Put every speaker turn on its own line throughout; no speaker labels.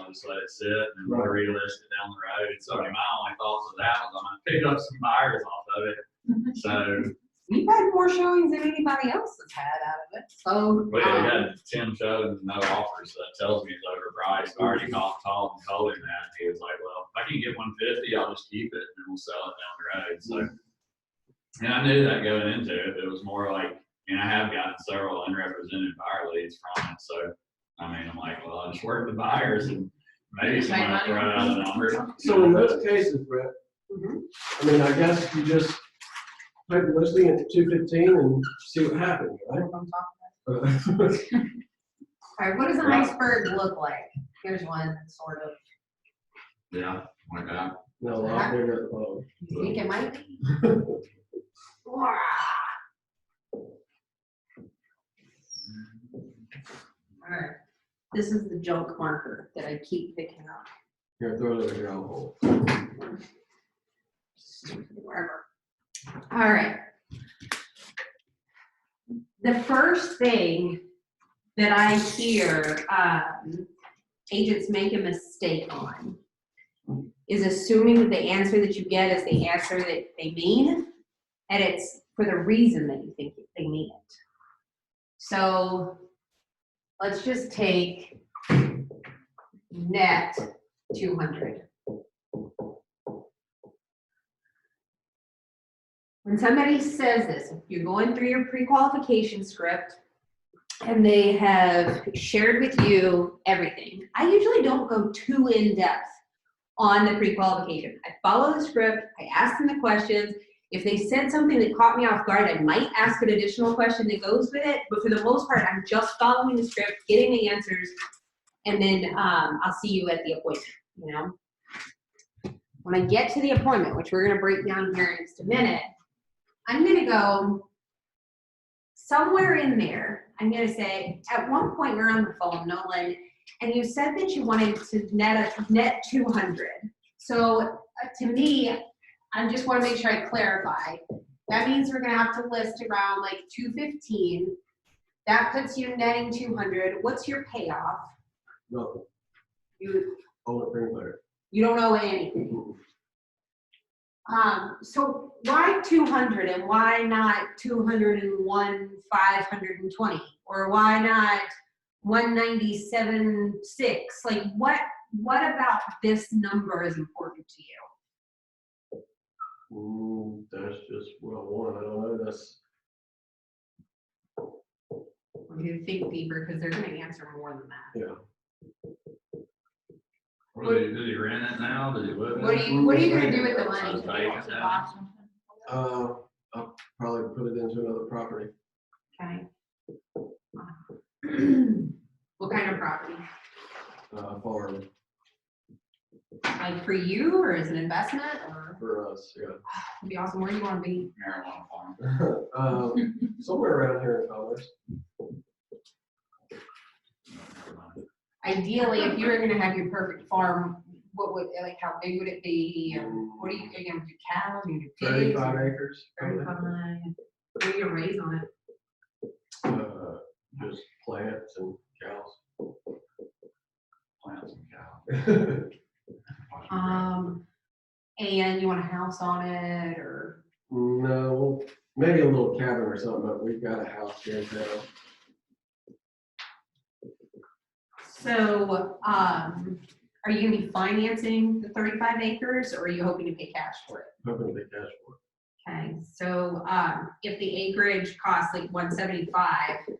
I'll just let it sit and then we'll relist it down the road. So I mean, my only thoughts of that was I'm gonna pick up some buyers off of it. So
you've had more showings than anybody else has had out of it. So
we had 10 shows and no offers, so that tells me it's overpriced. I already called and told him that. He was like, well, if I can get 150, I'll just keep it and then we'll sell it down the road. So, and I knew that going into it. It was more like, and I have gotten several unrepresented buyer leads from it. So, I mean, I'm like, well, I'll just work with buyers and maybe someone will throw out a number.
So in those cases, Brett, I mean, I guess you just type the listing at 215 and see what happens, right?
All right, what does an iceberg look like? Here's one that's sort of.
Yeah, like that.
No, a lot bigger at the bottom.
You think it might be? All right, this is the junk marker that I keep picking up.
Here, throw it in the ground hole.
Wherever. All right. The first thing that I hear agents make a mistake on is assuming that the answer that you get is the answer that they mean, and it's for the reason that you think they mean it. So let's just take net 200. When somebody says this, you're going through your pre-qualification script and they have shared with you everything. I usually don't go too in-depth on the pre-qualification. I follow the script, I ask them the questions. If they said something that caught me off guard, I might ask an additional question that goes with it, but for the most part, I'm just following the script, getting the answers, and then I'll see you at the appointment, you know? When I get to the appointment, which we're gonna break down here in just a minute, I'm gonna go somewhere in there. I'm gonna say, at one point we're on the phone, Nolan, and you said that you wanted to net 200. So to me, I just wanna make sure I clarify. That means we're gonna have to list around like 215. That puts you netting 200. What's your payoff?
Nothing.
You don't owe anything. So why 200 and why not 201, 520, or why not 197.6? Like what about this number is important to you?
That's just what I want. I don't know. That's.
We're gonna think deeper because they're gonna answer more than that.
Yeah.
Did he rent it now? Did he live in it?
What are you gonna do with the money?
I'll probably put it into another property.
Okay. What kind of property?
Farm.
Like for you, or as an investment, or?
For us, yeah.
It'd be awesome. Where do you want to be?
Marijuana farm.
Somewhere around here in Commerce.
Ideally, if you were going to have your perfect farm, what would, like, how big would it be? What are you going to do? Cattle? Are you going to do pigs?
35 acres.
35. What are you going to raise on it?
Just plants and cows.
Plants and cows.
And you want a house on it, or?
No, maybe a little cabin or something, but we've got a house here in town.
So, are you gonna be financing the 35 acres, or are you hoping to pay cash for it?
Hoping to pay cash for it.
Okay, so if the acreage costs like 175,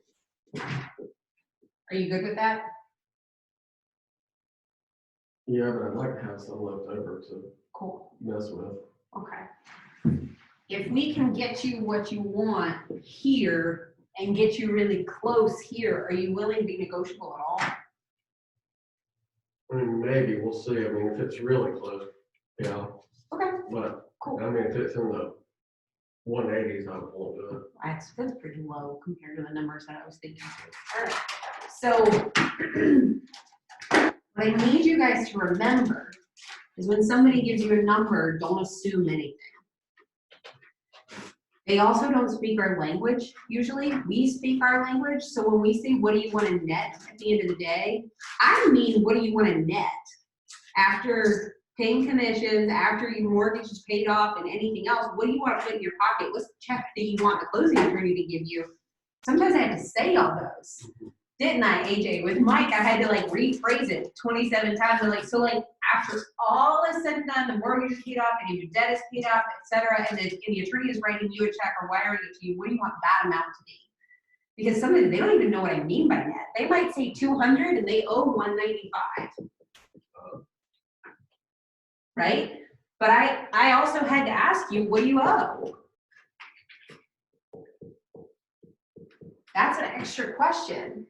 are you good with that?
Yeah, but I'd like to have some left over to
Cool.
mess with.
Okay. If we can get you what you want here and get you really close here, are you willing to be negotiable at all?
I mean, maybe, we'll see. I mean, if it's really close, yeah.
Okay.
But,
Cool.
I mean, if it's in the 180s, I won't do it.
That's pretty low compared to the numbers that I was thinking. All right. So what I need you guys to remember is when somebody gives you a number, don't assume anything. They also don't speak our language, usually. We speak our language. So when we say, what do you want to net at the end of the day? I mean, what do you want to net? After paying commissions, after your mortgage is paid off and anything else, what do you want to put in your pocket? What's the check that you want the closing attorney to give you? Sometimes I had to say all those. Didn't I, AJ? With Mike, I had to like rephrase it 27 times. I'm like, so like after all is said and done, the mortgage is paid off and your debt is paid off, etc., and the attorney is writing you a check or wiring it to you, what do you want that amount to be? Because sometimes they don't even know what I mean by net. They might say 200 and they owe 195. Right? But I also had to ask you, what do you owe? That's an extra question.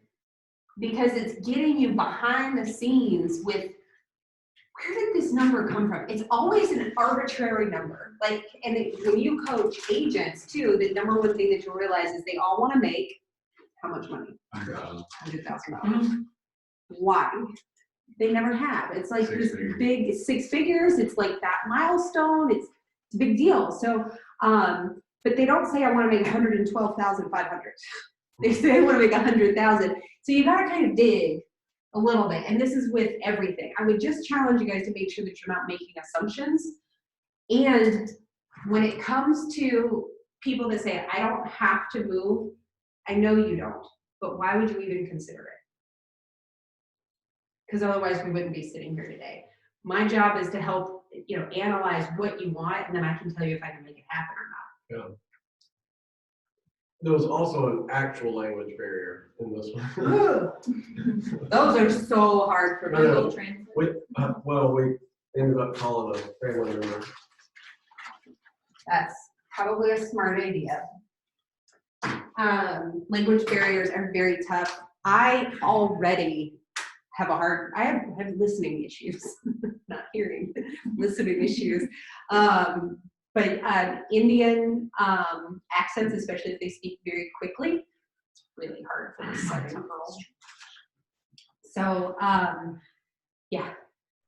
Because it's getting you behind the scenes with, where did this number come from? It's always an arbitrary number. Like, and when you coach agents too, the number one thing that you'll realize is they all want to make how much money? $100,000. Why? They never have. It's like this big 6 figures. It's like that milestone. It's a big deal. So, but they don't say I want to make 112,500. They say I want to make 100,000. So you got to kind of dig a little bit. And this is with everything. I would just challenge you guys to make sure that you're not making assumptions. And when it comes to people that say, I don't have to move, I know you don't, but why would you even consider it? Because otherwise we wouldn't be sitting here today. My job is to help, analyze what you want, and then I can tell you if I can make it happen or not.
Yeah. There was also an actual language barrier in this one.
Those are so hard for
No,
Google Translate.
We ended up calling a family member.
That's probably a smart idea. Language barriers are very tough. I already have I have listening issues, not hearing, listening issues. But Indian accents, especially if they speak very quickly, it's really hard for the second girl. So yeah,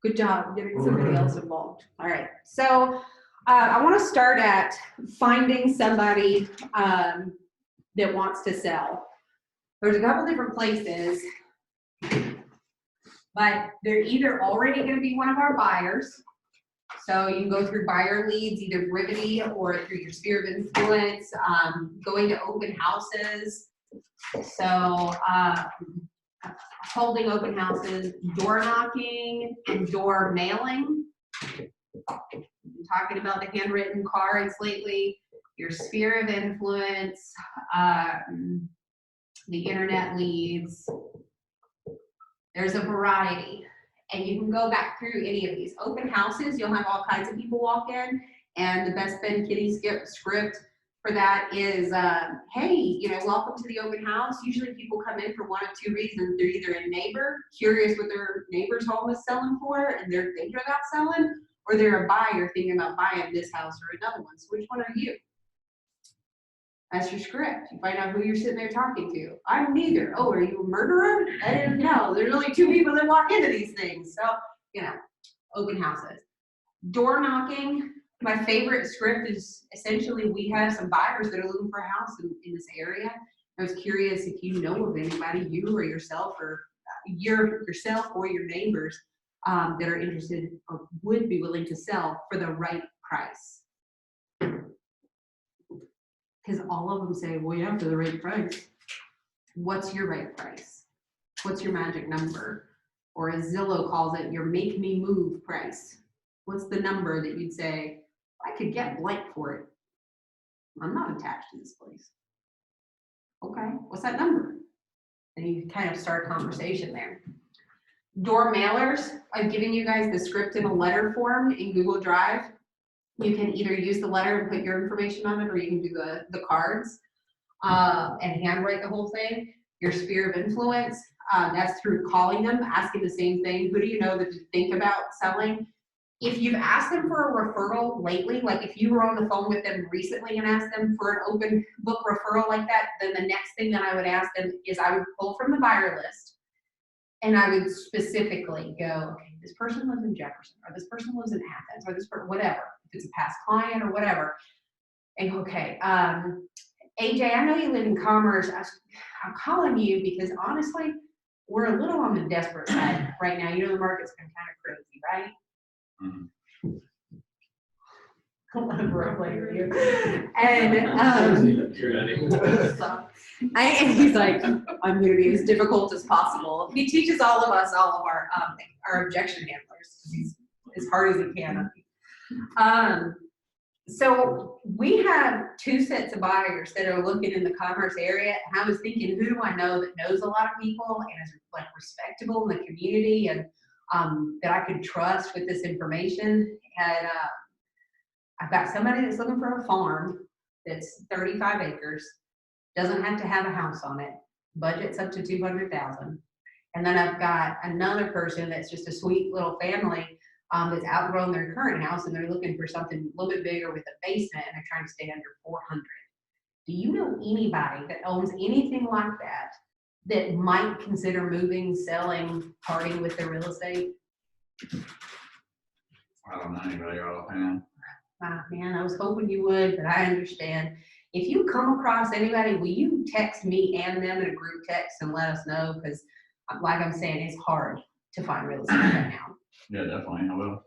good job getting somebody else involved. All right, so I want to start at finding somebody that wants to sell. There's a couple different places, but they're either already going to be one of our buyers. So you can go through buyer leads, either Brittany or through your sphere of influence, going to open houses. So holding open houses, door knocking, and door mailing. I'm talking about the handwritten cards lately, your sphere of influence, the internet leads. There's a variety. And you can go back through any of these. Open houses, you'll have all kinds of people walk in, and the best Ben Kitty script for that is, hey, welcome to the open house. Usually people come in for one of two reasons. They're either a neighbor, curious what their neighbor's home is selling for, and they're thinking about selling, or they're a buyer thinking about buying this house or another one. So which one are you? That's your script. You find out who you're sitting there talking to. I'm neither. Oh, are you a murderer? I didn't know. There's only 2 people that walk into these things. So, open houses. Door knocking. My favorite script is essentially we have some buyers that are looking for a house in this area. I was curious if you know of anybody, you or yourself or your neighbors that are interested or would be willing to sell for the right price. Because all of them say, well, yeah, for the right price. What's your right price? What's your magic number? Or as Zillow calls it, your make me move price. What's the number that you'd say, I could get blank for it. I'm not attached to this place. Okay, what's that number? And you kind of start a conversation there. Door mailers, I've given you guys the script in a letter form in Google Drive. You can either use the letter and put your information on it, or you can do the cards and handwrite the whole thing. Your sphere of influence, that's through calling them, asking the same thing. Who do you know that you think about selling? If you've asked them for a referral lately, like if you were on the phone with them recently and asked them for an open book referral like that, then the next thing that I would ask them is I would pull from the buyer list and I would specifically go, okay, this person lives in Jefferson, or this person lives in Athens, or this person, whatever. If it's a past client or whatever, And okay, AJ, I know you live in Commerce. I'm calling you because honestly, we're a little on the desperate side right now. You know, the market's been kind of crazy, right?
Mhm.
And
You ready?
he's like, I'm going to be as difficult as possible. He teaches all of us all of our objection handlers. He's as hard as he can. So we have 2 sets of buyers that are looking in the Commerce area, and I was thinking, who do I know that knows a lot of people and is like respectable in the community, and that I could trust with this information. And I've got somebody that's looking for a farm that's 35 acres, doesn't have to have a house on it, budget's up to $200,000. And then I've got another person that's just a sweet little family that's outgrown their current house, and they're looking for something a little bit bigger with a basement, and they're trying to stay under 400. Do you know anybody that owns anything like that that might consider moving, selling, parting with their real estate?
I don't know anybody offhand.
Man, I was hoping you would, but I understand. If you come across anybody, will you text me and them in a group text and let us know? Because like I'm saying, it's hard to find real estate right now.
Yeah, definitely, I will.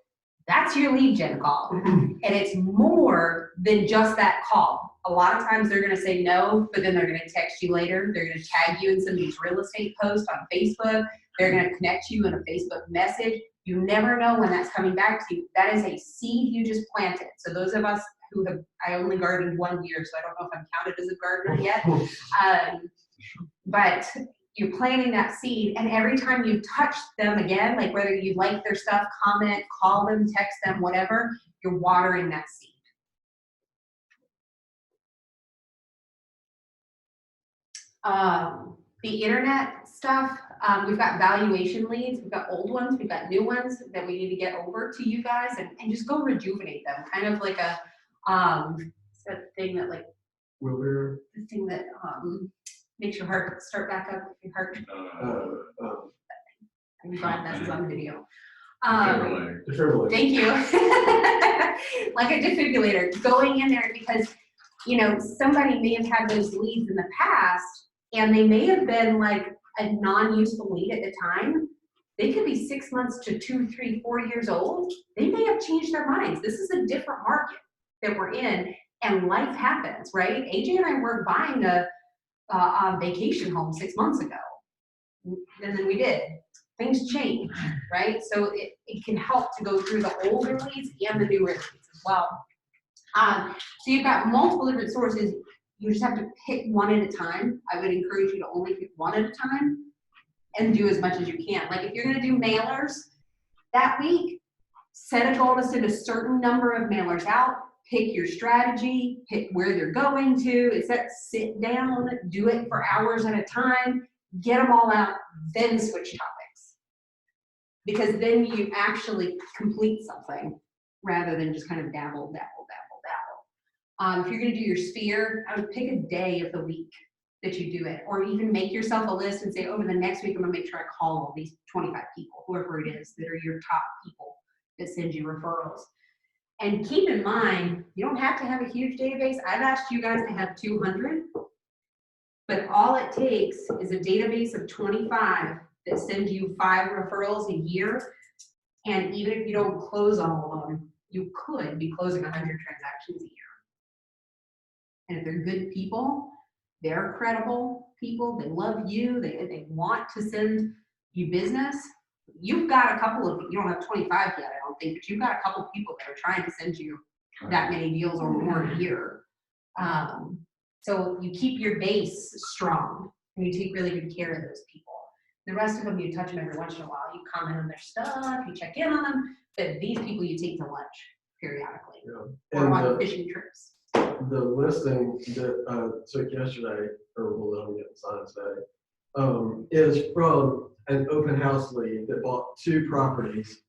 That's your lead gen call. And it's more than just that call. A lot of times they're going to say no, but then they're going to text you later. They're going to tag you in some of these real estate posts on Facebook. They're going to connect you in a Facebook message. You never know when that's coming back to you. That is a seed you just planted. So those of us who have, I only gardened 1 year, so I don't know if I'm counted as a gardener yet. But you're planting that seed, and every time you touch them again, like whether you like their stuff, comment, call them, text them, whatever, you're watering that seed. The internet stuff, we've got valuation leads, we've got old ones, we've got new ones that we need to get over to you guys and just go rejuvenate them. Kind of like a that thing that like
Wilbur.
the thing that makes your heart start back up. Your heart. I'm glad that's on video.
Defibrillator.
Thank you. Like a defibrillator, going in there because, you know, somebody may have had those leads in the past and they may have been like a non-useful lead at the time. They could be 6 months to 2, 3, 4 years old. They may have changed their minds. This is a different market that we're in, and life happens, right? AJ and I were buying a vacation home 6 months ago, and then we did. Things change, right? So it can help to go through the older leads and the newer leads as well. So you've got multiple different sources. You just have to pick one at a time. I would encourage you to only pick one at a time and do as much as you can. Like if you're gonna do mailers that week, set a goal to send a certain number of mailers out, pick your strategy, pick where they're going to, sit down, do it for hours at a time, get them all out, then switch topics. Because then you actually complete something rather than just kind of dabble. If you're gonna do your sphere, I would pick a day of the week that you do it, or even make yourself a list and say, over the next week, I'm gonna make sure I call all these 25 people, whoever it is, that are your top people that send you referrals. And keep in mind, you don't have to have a huge database. I've asked you guys to have 200, but all it takes is a database of 25 that sends you 5 referrals a year. And even if you don't close all of them, you could be closing 100 transactions a year. And if they're good people, they're credible people, they love you, they want to send you business. You've got a couple of, you don't have 25 yet, I don't think, but you've got a couple of people that are trying to send you that many deals or more a year. So you keep your base strong and you take really good care of those people. The rest of them, you touch them every once in a while. You comment on their stuff, you check in on them, but these people you take to lunch periodically or on fishing trips.
The listing that took yesterday, or well, I'm getting signed today, is from an open house lead that bought 2 properties,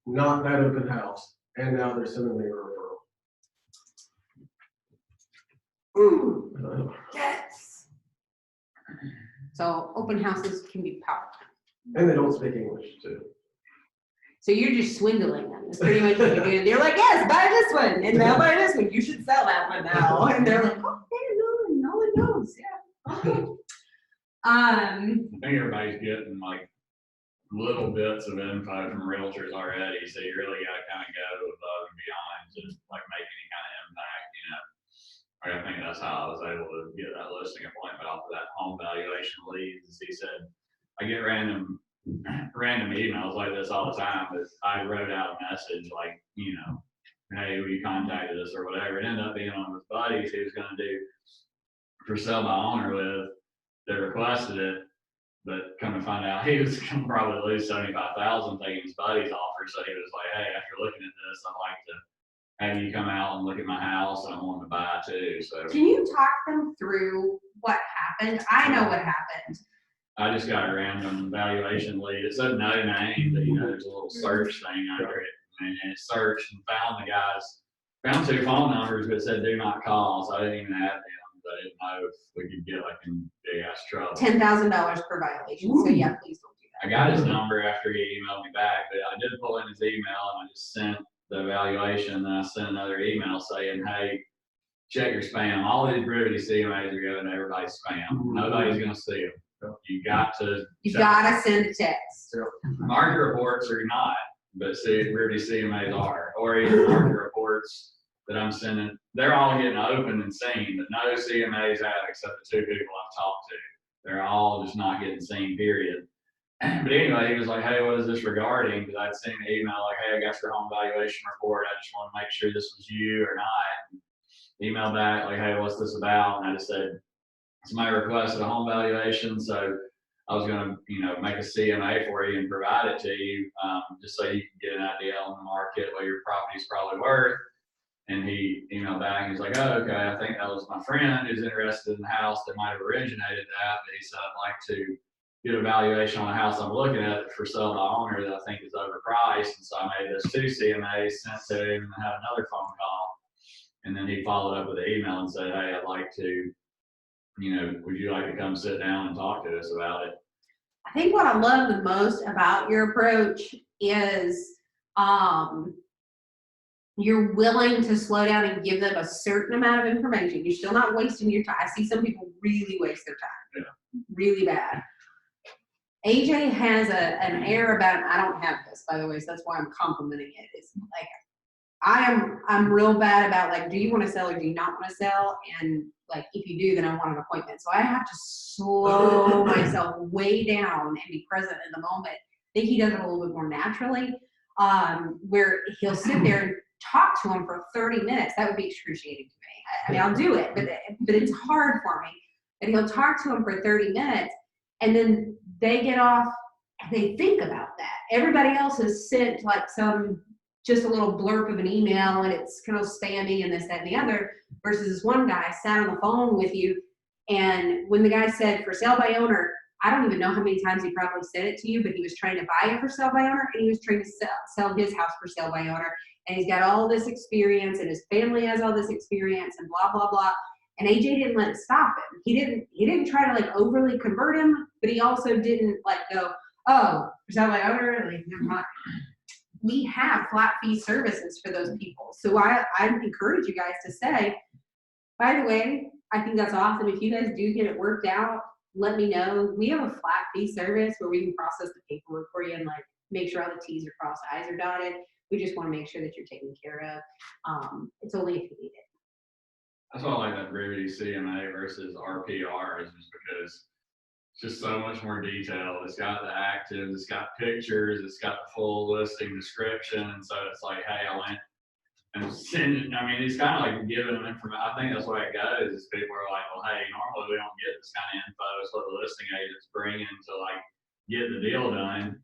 not that open house, and now they're sending me a referral.
Yes. So open houses can be powerful.
And they don't speak English too.
So you're just swindling them. That's pretty much what you're doing. They're like, yes, buy this one, and now buy this one. You should sell that one now. And they're like, okay, no one knows. Yeah. Okay.
I think everybody's getting like little bits of info from realtors already, so you really got to kind of go above and beyond to like make any kind of impact, you know. I think that's how I was able to get that listing appointment off of that home valuation leads. He said, I get random emails like this all the time, but I wrote out a message like, you know, hey, we contacted us or whatever. It ended up being one of his buddies he was going to do for sale by owner with that requested it, but come to find out he was going to probably lose $75,000 taking his buddy's offer. So he was like, hey, after looking at this, I'd like to have you come out and look at my house. I want to buy too. So
can you talk them through what happened? I know what happened.
I just got a random valuation lead. It said no name, but you know, there's a little search thing under it. And it searched and found the guys, found 2 phone numbers, but it said do not call. So I didn't even add them. I didn't know if we could get like in big ass trouble.
$10,000 per violation. So yeah, please don't do that.
I got his number after he emailed me back, but I did pull in his email and I just sent the evaluation. Then I sent another email saying, hey, check your spam. All these Brittany CMAs are going to everybody's spam. Nobody's going to see them. You got to.
You gotta send a text.
Market reports are not, but see, Brittany CMAs are, or even market reports that I'm sending. They're all getting open and seen, but no CMAs have except the 2 people I've talked to. They're all just not getting seen, period. But anyway, he was like, hey, what is this regarding? Because I'd seen an email like, hey, I got your home valuation report. I just want to make sure this was you or not. Email back like, hey, what's this about? And I just said, somebody requested a home valuation, so I was going to, you know, make a CMA for you and provide it to you, just so you can get an idea on the market what your property's probably worth. And he emailed back and he's like, oh, okay, I think that was my friend who's interested in the house that might have originated that. But he said, I'd like to get a valuation on the house I'm looking at for sale by owner that I think is overpriced. And so I made those 2 CMAs, sent to him, and had another phone call. And then he followed up with an email and said, hey, I'd like to, you know, would you like to come sit down and talk to us about it?
I think what I love the most about your approach is you're willing to slow down and give them a certain amount of information. You're still not wasting your time. I see some people really waste their time.
Yeah.
Really bad. AJ has an air about, I don't have this, by the way, so that's why I'm complimenting it. It's like, I'm real bad about like, do you want to sell or do you not want to sell? And like, if you do, then I want an appointment. So I have to slow myself way down and be present in the moment. I think he does it a little bit more naturally, where he'll sit there and talk to him for 30 minutes. That would be excruciating to me. I mean, I'll do it, but it's hard for me. And he'll talk to him for 30 minutes, and then they get off and they think about that. Everybody else has sent like just a little blurb of an email, and it's kind of spammy and this, that, and the other, versus this one guy sat on the phone with you. And when the guy said for sale by owner, I don't even know how many times he probably said it to you, but he was trying to buy it for sale by owner, and he was trying to sell his house for sale by owner. And he's got all this experience, and his family has all this experience, and blah, blah, blah. And AJ didn't let it stop him. He didn't try to like overly convert him, but he also didn't like go, oh, for sale by owner, like, never mind. We have flat fee services for those people. So I encourage you guys to say, by the way, I think that's awesome. If you guys do get it worked out, let me know. We have a flat fee service where we can process the paperwork for you and like make sure all the T's are crossed, I's are dotted. We just want to make sure that you're taken care of. It's only if you need it.
That's why I like that Brevity CMA versus RPR, is just because it's just so much more detailed. It's got the actives, it's got pictures, it's got the full listing description. And so it's like, hey, I went and sending, I mean, it's kind of like giving them information. I think that's the way it goes, is people are like, well, hey, normally we don't get this kind of info. It's what the listing agent's bringing to like get the deal done.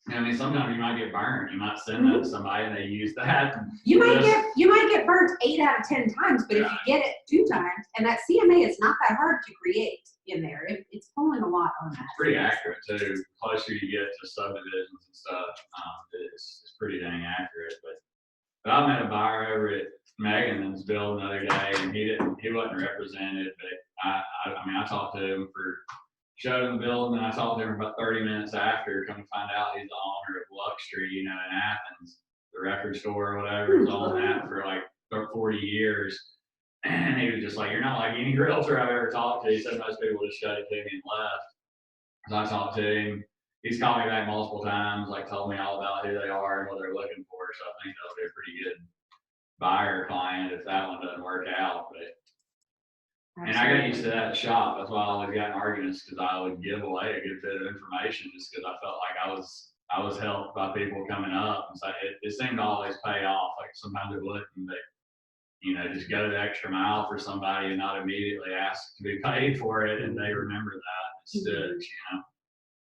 I mean, sometimes you might get burned. You might send that to somebody and they use that.
You might get burnt 8 out of 10 times, but if you get it 2 times, and that CMA is not that hard to create in there. It's pulling a lot on that.
It's pretty accurate too. The closer you get to subdivisions and stuff, it's pretty dang accurate. But I met a buyer over at Megan's build the other day, and he wasn't represented, but I mean, I talked to him for showed him the building, and I talked to him about 30 minutes after. Come to find out, he's the owner of Luxury, in Athens, the record store or whatever. He's owned that for like 40 years. And he was just like, "You're not like any realtor I've ever talked to." He said most people just shut it to me and left. So I talked to him. He's called me back multiple times, like told me all about who they are and what they're looking for. So I think that'll be a pretty good buyer client if that one doesn't work out. But and I got used to that shop. That's why I always got in arguments, because I would give away a good bit of information just because I felt like I was helped by people coming up. And so it seemed to always pay off. Like sometimes it wouldn't, but just go the extra mile for somebody and not immediately ask to be paid for it, and they remember that and it sticks.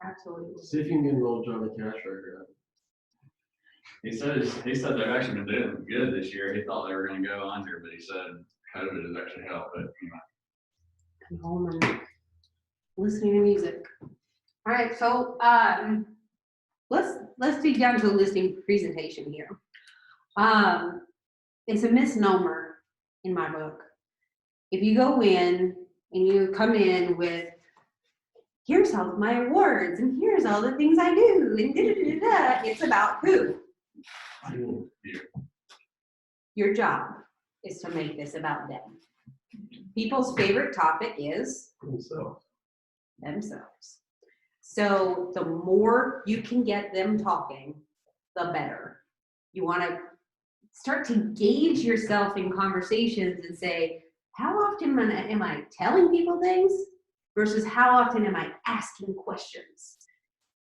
Absolutely.
See if you can get an old Johnny Cash record.
He said they've actually been doing good this year. He thought they were going to go under, but he said COVID has actually helped. But
Come home and listening to music. All right, so let's dig down to the listing presentation here. It's a misnomer in my book. If you go in and you come in with, here's all of my awards and here's all the things I do and da-da-da-da-da, it's about who? Your job is to make this about them. People's favorite topic is themselves. So the more you can get them talking, the better. You want to start to gauge yourself in conversations and say, how often am I telling people things versus how often am I asking questions?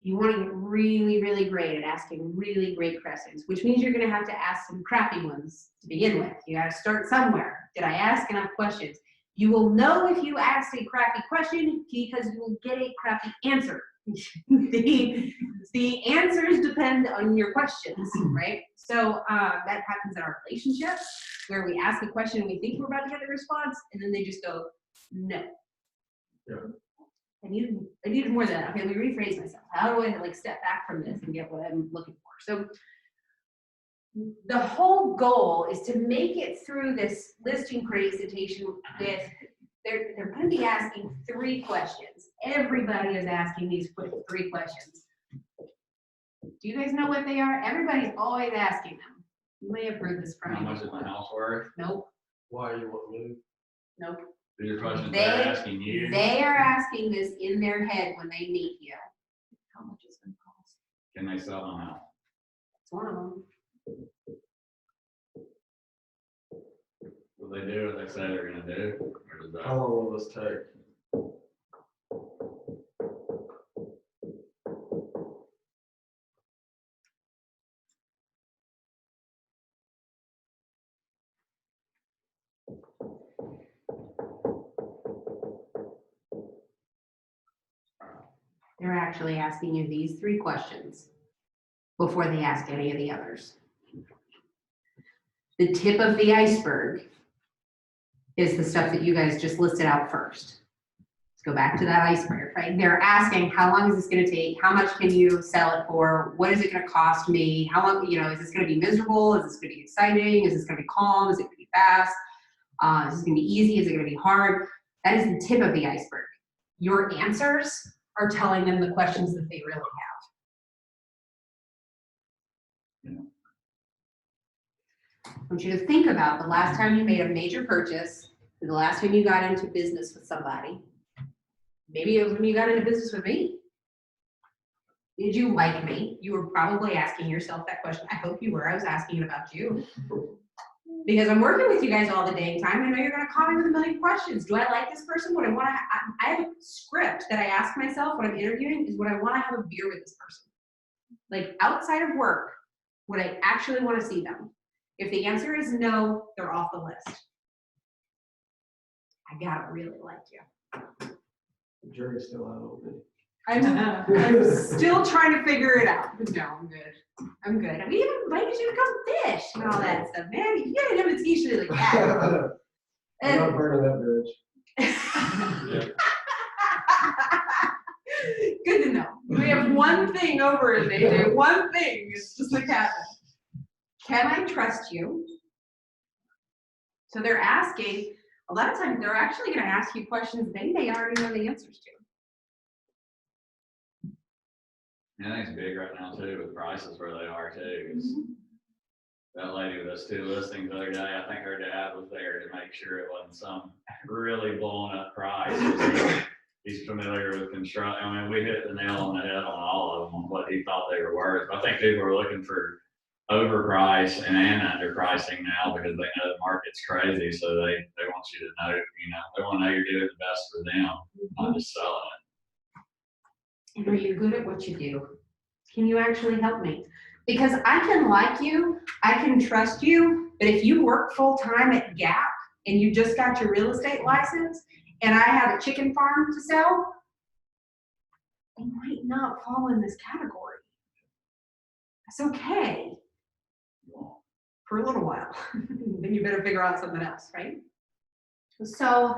You want to get really, really great at asking really great questions, which means you're going to have to ask some crappy ones to begin with. You got to start somewhere. Did I ask enough questions? You will know if you ask a crappy question because you will get a crappy answer. The answers depend on your questions, right? So that happens in our relationships, where we ask a question and we think we're about to get the response, and then they just go, no.
Yeah.
I needed more than that. Okay, let me rephrase myself. How do I step back from this and get what I'm looking for? So the whole goal is to make it through this listing presentation with, they're going to be asking 3 questions. Everybody is asking these 3 questions. Do you guys know what they are? Everybody's always asking them. You may have heard this from me.
How much is my house worth?
Nope.
Why you want to move?
Nope.
These are questions they're asking you.
They are asking this in their head when they meet you. How much is it going to cost?
Can they sell them out?
It's one of them.
Will they do what they say they're going to do? Or does that...
How long will this take?
They're actually asking you these 3 questions before they ask any of the others. The tip of the iceberg is the stuff that you guys just listed out first. Let's go back to that iceberg, right? They're asking, how long is this going to take? How much can you sell it for? What is it going to cost me? How long, is this going to be miserable? Is this going to be exciting? Is this going to be calm? Is it going to be fast? Is this going to be easy? Is it going to be hard? That is the tip of the iceberg. Your answers are telling them the questions that they really have.
Yeah.
I want you to think about the last time you made a major purchase, the last time you got into business with somebody. Maybe it was when you got into business with me. Did you like me? You were probably asking yourself that question. I hope you were. I was asking it about you. Because I'm working with you guys all the dang time. I know you're going to call me with a million questions. Do I like this person? What I want to I have a script that I ask myself when I'm interviewing is, would I want to have a beer with this person? Like outside of work, would I actually want to see them? If the answer is no, they're off the list. I gotta really like you.
The jury's still out on me.
I'm still trying to figure it out. No, I'm good. I'm good. We even invited you to come fish and all that stuff, man. You get an invitation like that.
I'm not burning that bridge.
Good to know. We have one thing over in AJ. One thing. It's just like that. Can I trust you? So they're asking, a lot of times they're actually going to ask you questions they may already know the answers to.
Yeah, I think it's big right now too with prices where they are too. 'Cause that lady with those 2 listings the other day, I think her dad was there to make sure it wasn't some really blown up price. He's familiar with construction. I mean, we hit the nail on the head on all of them on what he thought they were worth. I think people are looking for overpriced and underpricing now because they know the market's crazy. So they want you to know, they want to know you're doing the best for them, not just selling it.
And are you good at what you do? Can you actually help me? Because I can like you, I can trust you, but if you work full time at Gap and you just got your real estate license and I have a chicken farm to sell, I might not fall in this category. That's okay. For a little while. Then you better figure out something else, right? So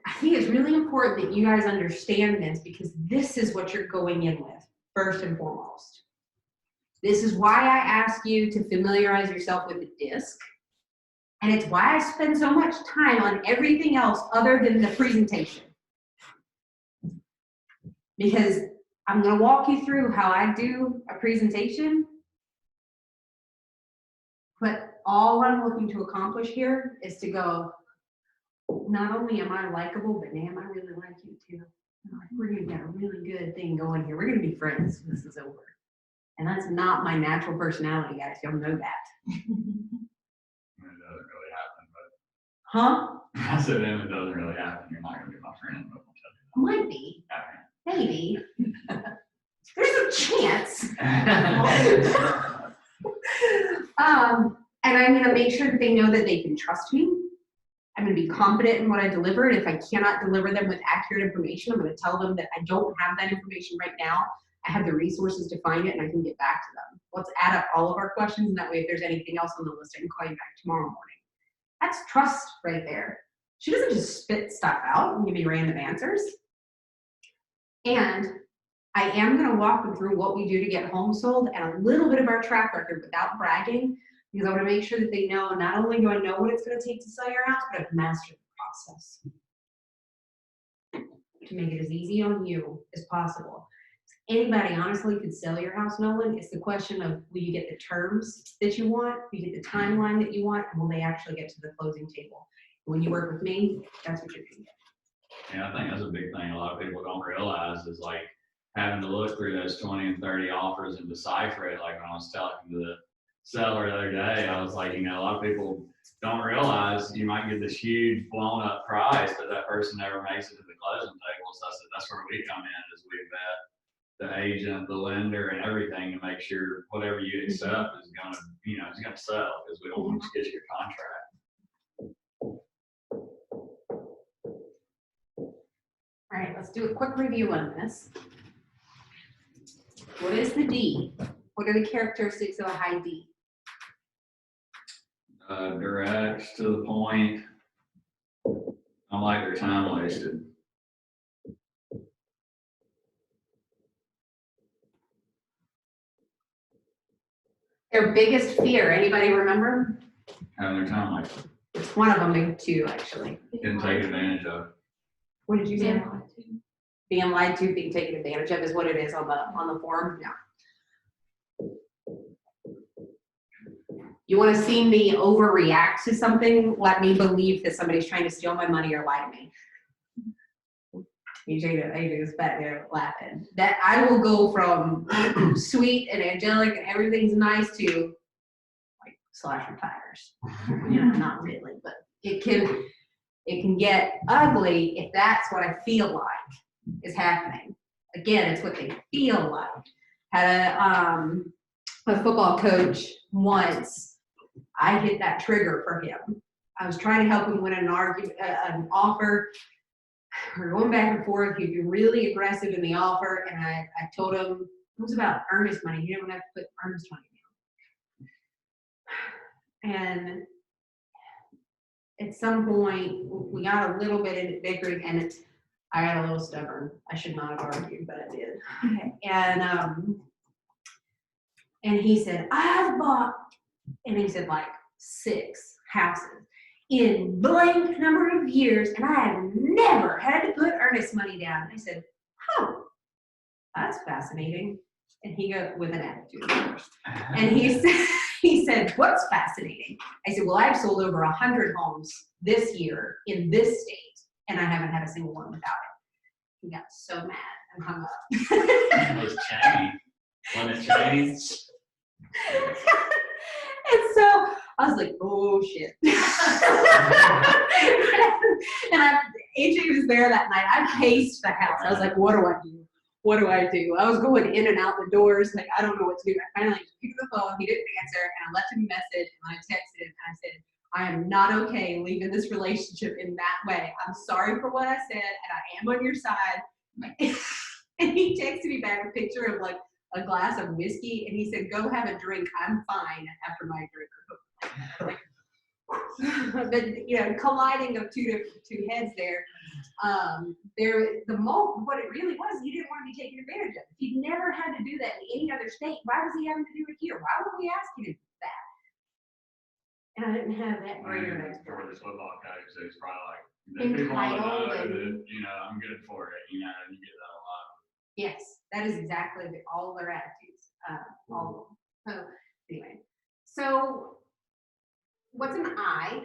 I think it's really important that you guys understand this because this is what you're going in with, first and foremost. This is why I ask you to familiarize yourself with the disc. And it's why I spend so much time on everything else other than the presentation. Because I'm going to walk you through how I do a presentation. But all I'm looking to accomplish here is to go, not only am I likable, but damn, I really like you too. We're going to get a really good thing going here. We're going to be friends when this is over. And that's not my natural personality, guys. Y'all know that.
It doesn't really happen, but.
Huh?
I said, if it doesn't really happen, you're not going to be my friend. But
Might be. Maybe. There's a chance. And I'm going to make sure that they know that they can trust me. I'm going to be confident in what I deliver. And if I cannot deliver them with accurate information, I'm going to tell them that I don't have that information right now. I have the resources to find it and I can get back to them. Let's add up all of our questions. And that way, if there's anything else on the list, I can call you back tomorrow morning. That's trust right there. She doesn't just spit stuff out and give me random answers. And I am going to walk them through what we do to get homes sold and a little bit of our track record without bragging, because I want to make sure that they know not only do I know what it's going to take to sell your house, but I've mastered the process to make it as easy on you as possible. Anybody honestly could sell your house, Nolan. It's the question of, will you get the terms that you want, will you get the timeline that you want, and will they actually get to the closing table? When you work with me, that's what you're going to get.
Yeah, I think that's a big thing a lot of people don't realize is like having to look through those 20 and 30 offers and decipher it. Like when I was talking to the seller the other day, I was like, a lot of people don't realize you might get this huge blown up price, but that person never makes it to the closing table. So I said, that's where we come in, is we vet the agent, the lender, and everything to make sure whatever you accept is going to, is going to sell, because we don't want to get your contract.
All right, let's do a quick review on this. What is the D? What are the characteristics of a high D?
Direct, to the point. I like their time wasted.
Their biggest fear, anybody remember?
Having their time wasted.
It's one of them, maybe two, actually.
Getting taken advantage of.
What did you say? Being lied to, being taken advantage of is what it is on the form. Yeah. You want to see me overreact to something? Let me believe that somebody's trying to steal my money or lie to me. You just back there laughing. That I will go from sweet and angelic and everything's nice to like slashing tires. Not really, but it can get ugly if that's what I feel like is happening. Again, it's what they feel like. Had a football coach once. I hit that trigger for him. I was trying to help him win an offer. We're going back and forth. He'd be really aggressive in the offer, and I told him it was about earnest money. He didn't have to put earnest money down. And at some point, we got a little bit into bickering, and I got a little stubborn. I should not have argued, but I did. And he said, I've bought, and he said like 6 houses in blank number of years, and I have never had to put earnest money down. I said, that's fascinating. And he goes, with an attitude, of course. And he said, what's fascinating? I said, well, I've sold over 100 homes this year in this state, and I haven't had a single one without it. He got so mad and hung up.
It was Chinese. When it changed.
And so I was like, oh shit. And AJ was there that night. I paced the house. I was like, what do I do? What do I do? I was going in and out the doors, like, I don't know what to do. I finally picked up the phone, he didn't answer, and I left him a message, and I texted him, and I said, I am not okay leaving this relationship in that way. I'm sorry for what I said, and I am on your side. And he texted me back a picture of like a glass of whiskey, and he said, go have a drink, I'm fine after my drink. But you know, colliding of two heads there. What it really was, he didn't want to be taken advantage of. If he'd never had to do that in any other state, why was he having to do it here? Why would we ask you to do that? And I didn't have that greater
For
experience.
this football coach, so he's probably like, people want to know that, you know, I'm good for it, you know, and you get that a lot.
Yes, that is exactly all their attitudes. All of them. So anyway, so what's an I?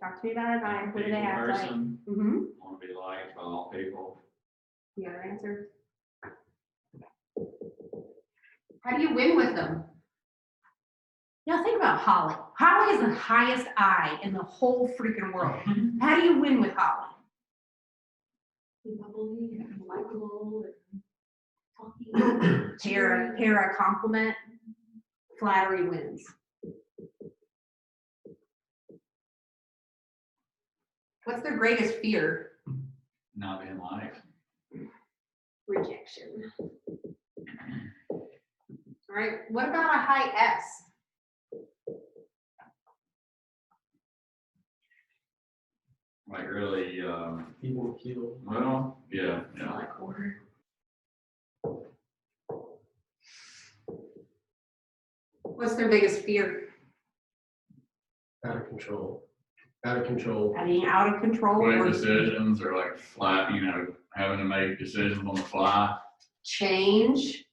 Talk to me about an I. What do they have like? Mm-hmm.
Want to be liked by all people.
You got an answer? How do you win with them? Now think about Holly. Holly is the highest I in the whole freaking world. How do you win with Holly? Bubbly and likable and talking. Pair a compliment. Flattery wins. What's their greatest fear?
Not being liked.
Rejection. All right. What about a high S?
Like really,
Even keel.
well, yeah.
I like order. What's their biggest fear?
Out of control. Out of control.
Being out of control.
Quick
Or
decisions or like flat, you know, having to make decisions on the fly.
change.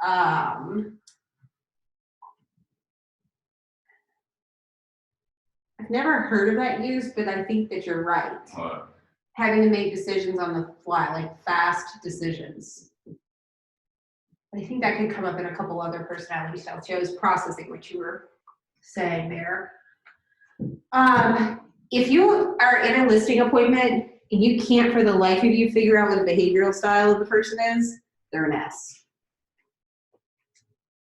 I've never heard of that used, but I think that you're right.
What?
Having to make decisions on the fly, like fast decisions. I think that could come up in a couple other personality styles. Joe's processing what you were saying there. If you are in a listing appointment and you can't for the life of you figure out what the behavioral style of the person is, they're an S.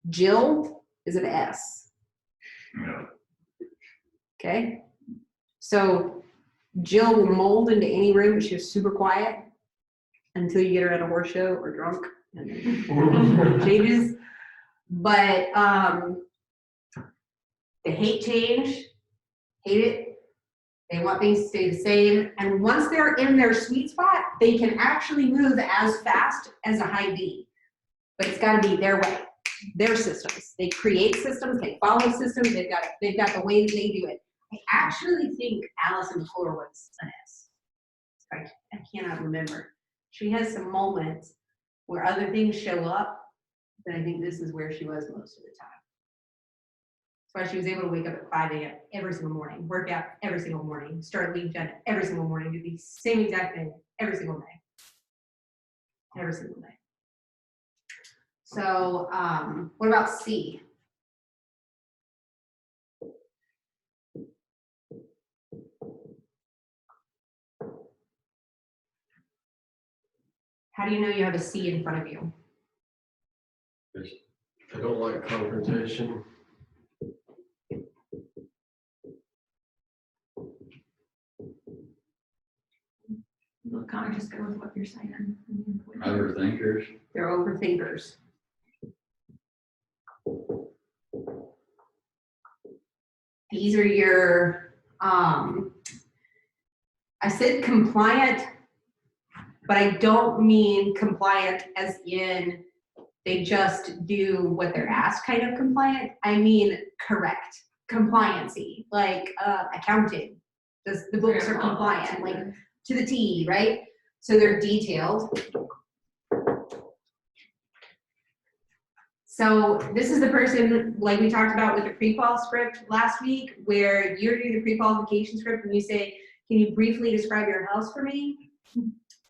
Jill is an S.
Yeah.
Okay. So Jill will mold into any room, but she's super quiet until you get her at a horse show or drunk and then changes. But they hate change, hate it. They want things to stay the same. And once they're in their sweet spot, they can actually move as fast as a high D. But it's got to be their way, their systems. They create systems, they follow systems, they've got the way that they do it. I actually think Allison McClure was an S. I cannot remember. She has some moments where other things show up, but I think this is where she was most of the time. That's why she was able to wake up at 5 a.m. every single morning, work out every single morning, start leave done every single morning, do the same exact thing every single day. Every single day. So what about C? How do you know you have a C in front of you?
I don't like confrontation.
We'll kind of just go with what you're saying.
Overthinkers.
They're overthinkers. These are your, I said compliant, but I don't mean compliant as in they just do what they're asked kind of compliant. I mean correct compliancy, like accounting. The books are compliant, like to the T, right? So they're detailed. So this is the person, like we talked about with the pre-qual script last week, where you're doing the pre-qualification script and you say, can you briefly describe your house for me?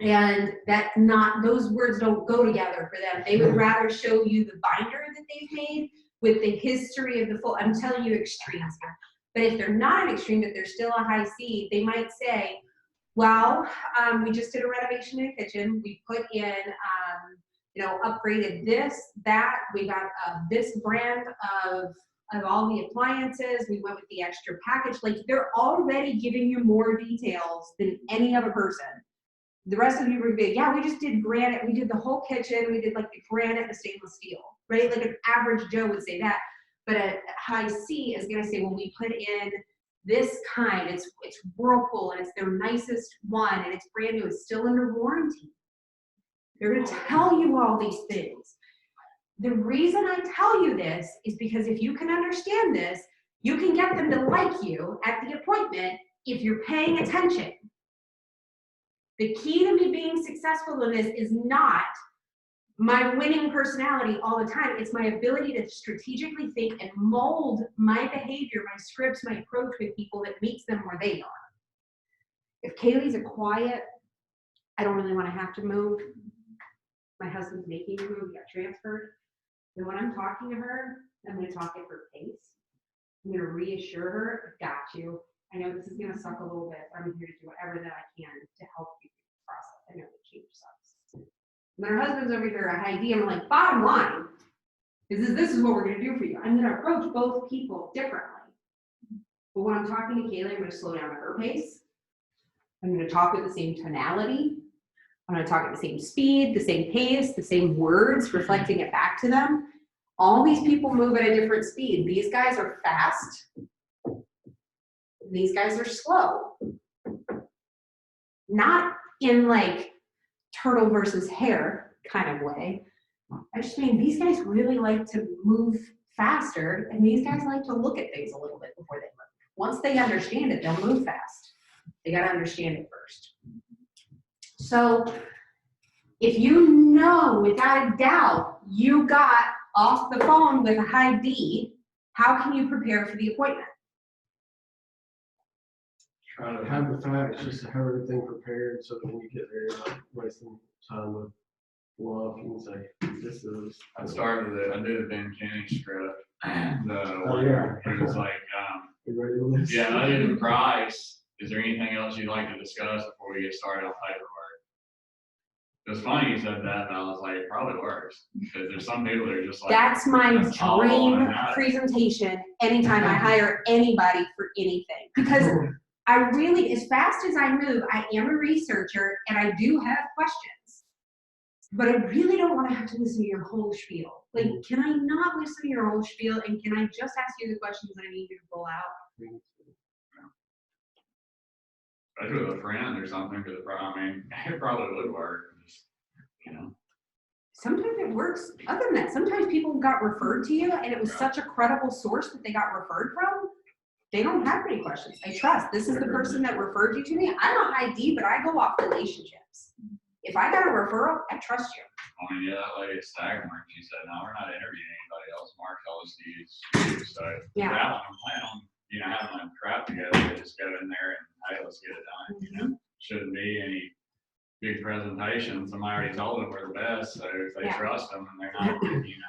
And that's not, those words don't go together for them. They would rather show you the binder that they've made with the history of the full, I'm telling you extremes here. But if they're not an extreme, but they're still a high C, they might say, well, we just did a renovation in the kitchen. We put in, upgraded this, that. We got this brand of all the appliances. We went with the extra package. Like, they're already giving you more details than any other person. The rest of you would be, yeah, we just did granite. We did the whole kitchen. We did like the granite, the stainless steel, right? Like an average Joe would say that. But a high C is going to say, well, we put in this kind. It's Whirlpool, and it's their nicest one, and it's brand new. It's still under warranty. They're going to tell you all these things. The reason I tell you this is because if you can understand this, you can get them to like you at the appointment if you're paying attention. The key to me being successful in this is not my winning personality all the time. It's my ability to strategically think and mold my behavior, my scripts, my approach with people that meets them where they are. If Kaylee's a quiet, I don't really want to have to move. My husband's making me move, he got transferred. And when I'm talking to her, I'm going to talk at her pace. I'm going to reassure her, I got you. I know this is going to suck a little bit, but I'm here to do whatever that I can to help you through the process. I know the change sucks. When her husband's over here at high D, I'm like, bottom line, this is what we're going to do for you. I'm going to approach both people differently. But when I'm talking to Kaylee, I'm going to slow down at her pace. I'm going to talk with the same tonality. I'm going to talk at the same speed, the same pace, the same words, reflecting it back to them. All these people move at a different speed. These guys are fast. These guys are slow. Not in like turtle versus hare kind of way. I just mean these guys really like to move faster, and these guys like to look at things a little bit before they move. Once they understand it, they'll move fast. They got to understand it first. So if you know without a doubt you got off the phone with a high D, how can you prepare for the appointment?
Try to have the facts, just to have everything prepared so that when you get there, you're not wasting time with fluff. You can say, this is.
I did the Ben Kenny script, and
yeah.
it was like,
You ready with this?
yeah, other than price, is there anything else you'd like to discuss before we get started on paperwork? It was funny you said that, but I was like, it probably works. Because there's some people that are just like,
that's my
that's all I
dream
wanna have.
presentation anytime I hire anybody for anything. Because I really, as fast as I move, I am a researcher and I do have questions. But I really don't want to have to listen to your whole spiel. Like, can I not listen to your whole spiel, and can I just ask you the questions that I need you to pull out?
Especially with a friend or something, because I mean, it probably would work. Just,
Sometimes it works. Other than that, sometimes people got referred to you, and it was such a credible source that they got referred from. They don't have any questions. I trust. This is the person that referred you to me. I'm a high D, but I go off relationships. If I got a referral, I trust you.
I mean, yeah, that lady at Staggering, she said, no, we're not interviewing anybody else. Mark told us to use. So
Yeah.
that one, I'm planning on, having my crap together, just go in there and, hey, let's get it done. Shouldn't be any big presentation. Somebody already told them we're the best, so if they trust them and they're not,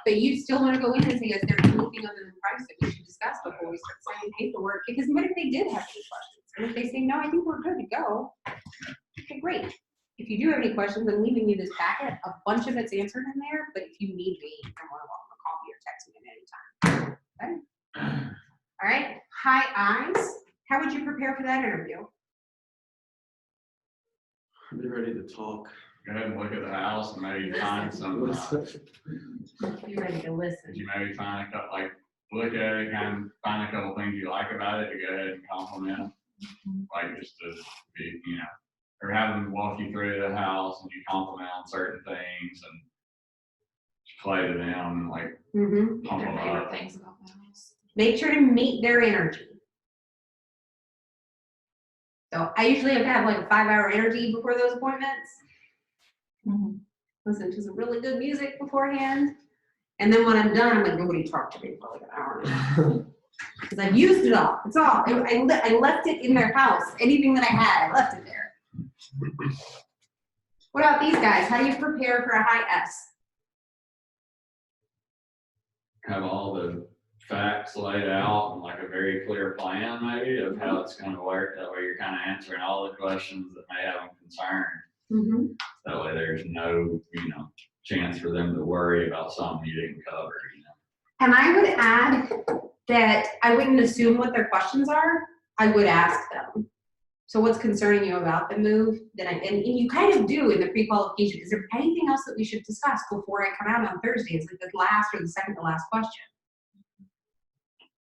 But you still want to go in and say, is there anything other than price that we should discuss before we start signing paperwork? Because what if they did have any questions? And if they say, no, I think we're good to go, okay, great. If you do have any questions, I'm leaving you this packet. A bunch of it's answered in there, but if you need me, you're more than welcome to call me or text me at any time. Okay? All right, high eyes. How would you prepare for that interview?
Be ready to talk.
go ahead and look at the house and maybe find some,
Be ready to listen.
did you maybe find a couple, like, look at it, kind of find a couple things you like about it to go ahead and compliment, like just to be, or have them walk you through the house and you compliment on certain things and play to them, like,
Mm-hmm.
pump
Their
them
favorite
up.
things about the house.
Make sure to meet their energy. So I usually have to have like a 5-hour energy before those appointments. Listen to some really good music beforehand. And then when I'm done, I'm like, nobody talked to me for like an hour and a half. Because I've used it all. It's all. I left it in their house. Anything that I had, I left it there. What about these guys? How do you prepare for a high S?
Have all the facts laid out and like a very clear plan maybe of how it's going to work. That way you're kind of answering all the questions that may have them concerned. That way there's no, chance for them to worry about something you didn't cover,
And I would add that I wouldn't assume what their questions are. I would ask them. So what's concerning you about the move? And you kind of do in the pre-qualification. Is there anything else that we should discuss before I come out on Thursday? Is it the last or the second to last question?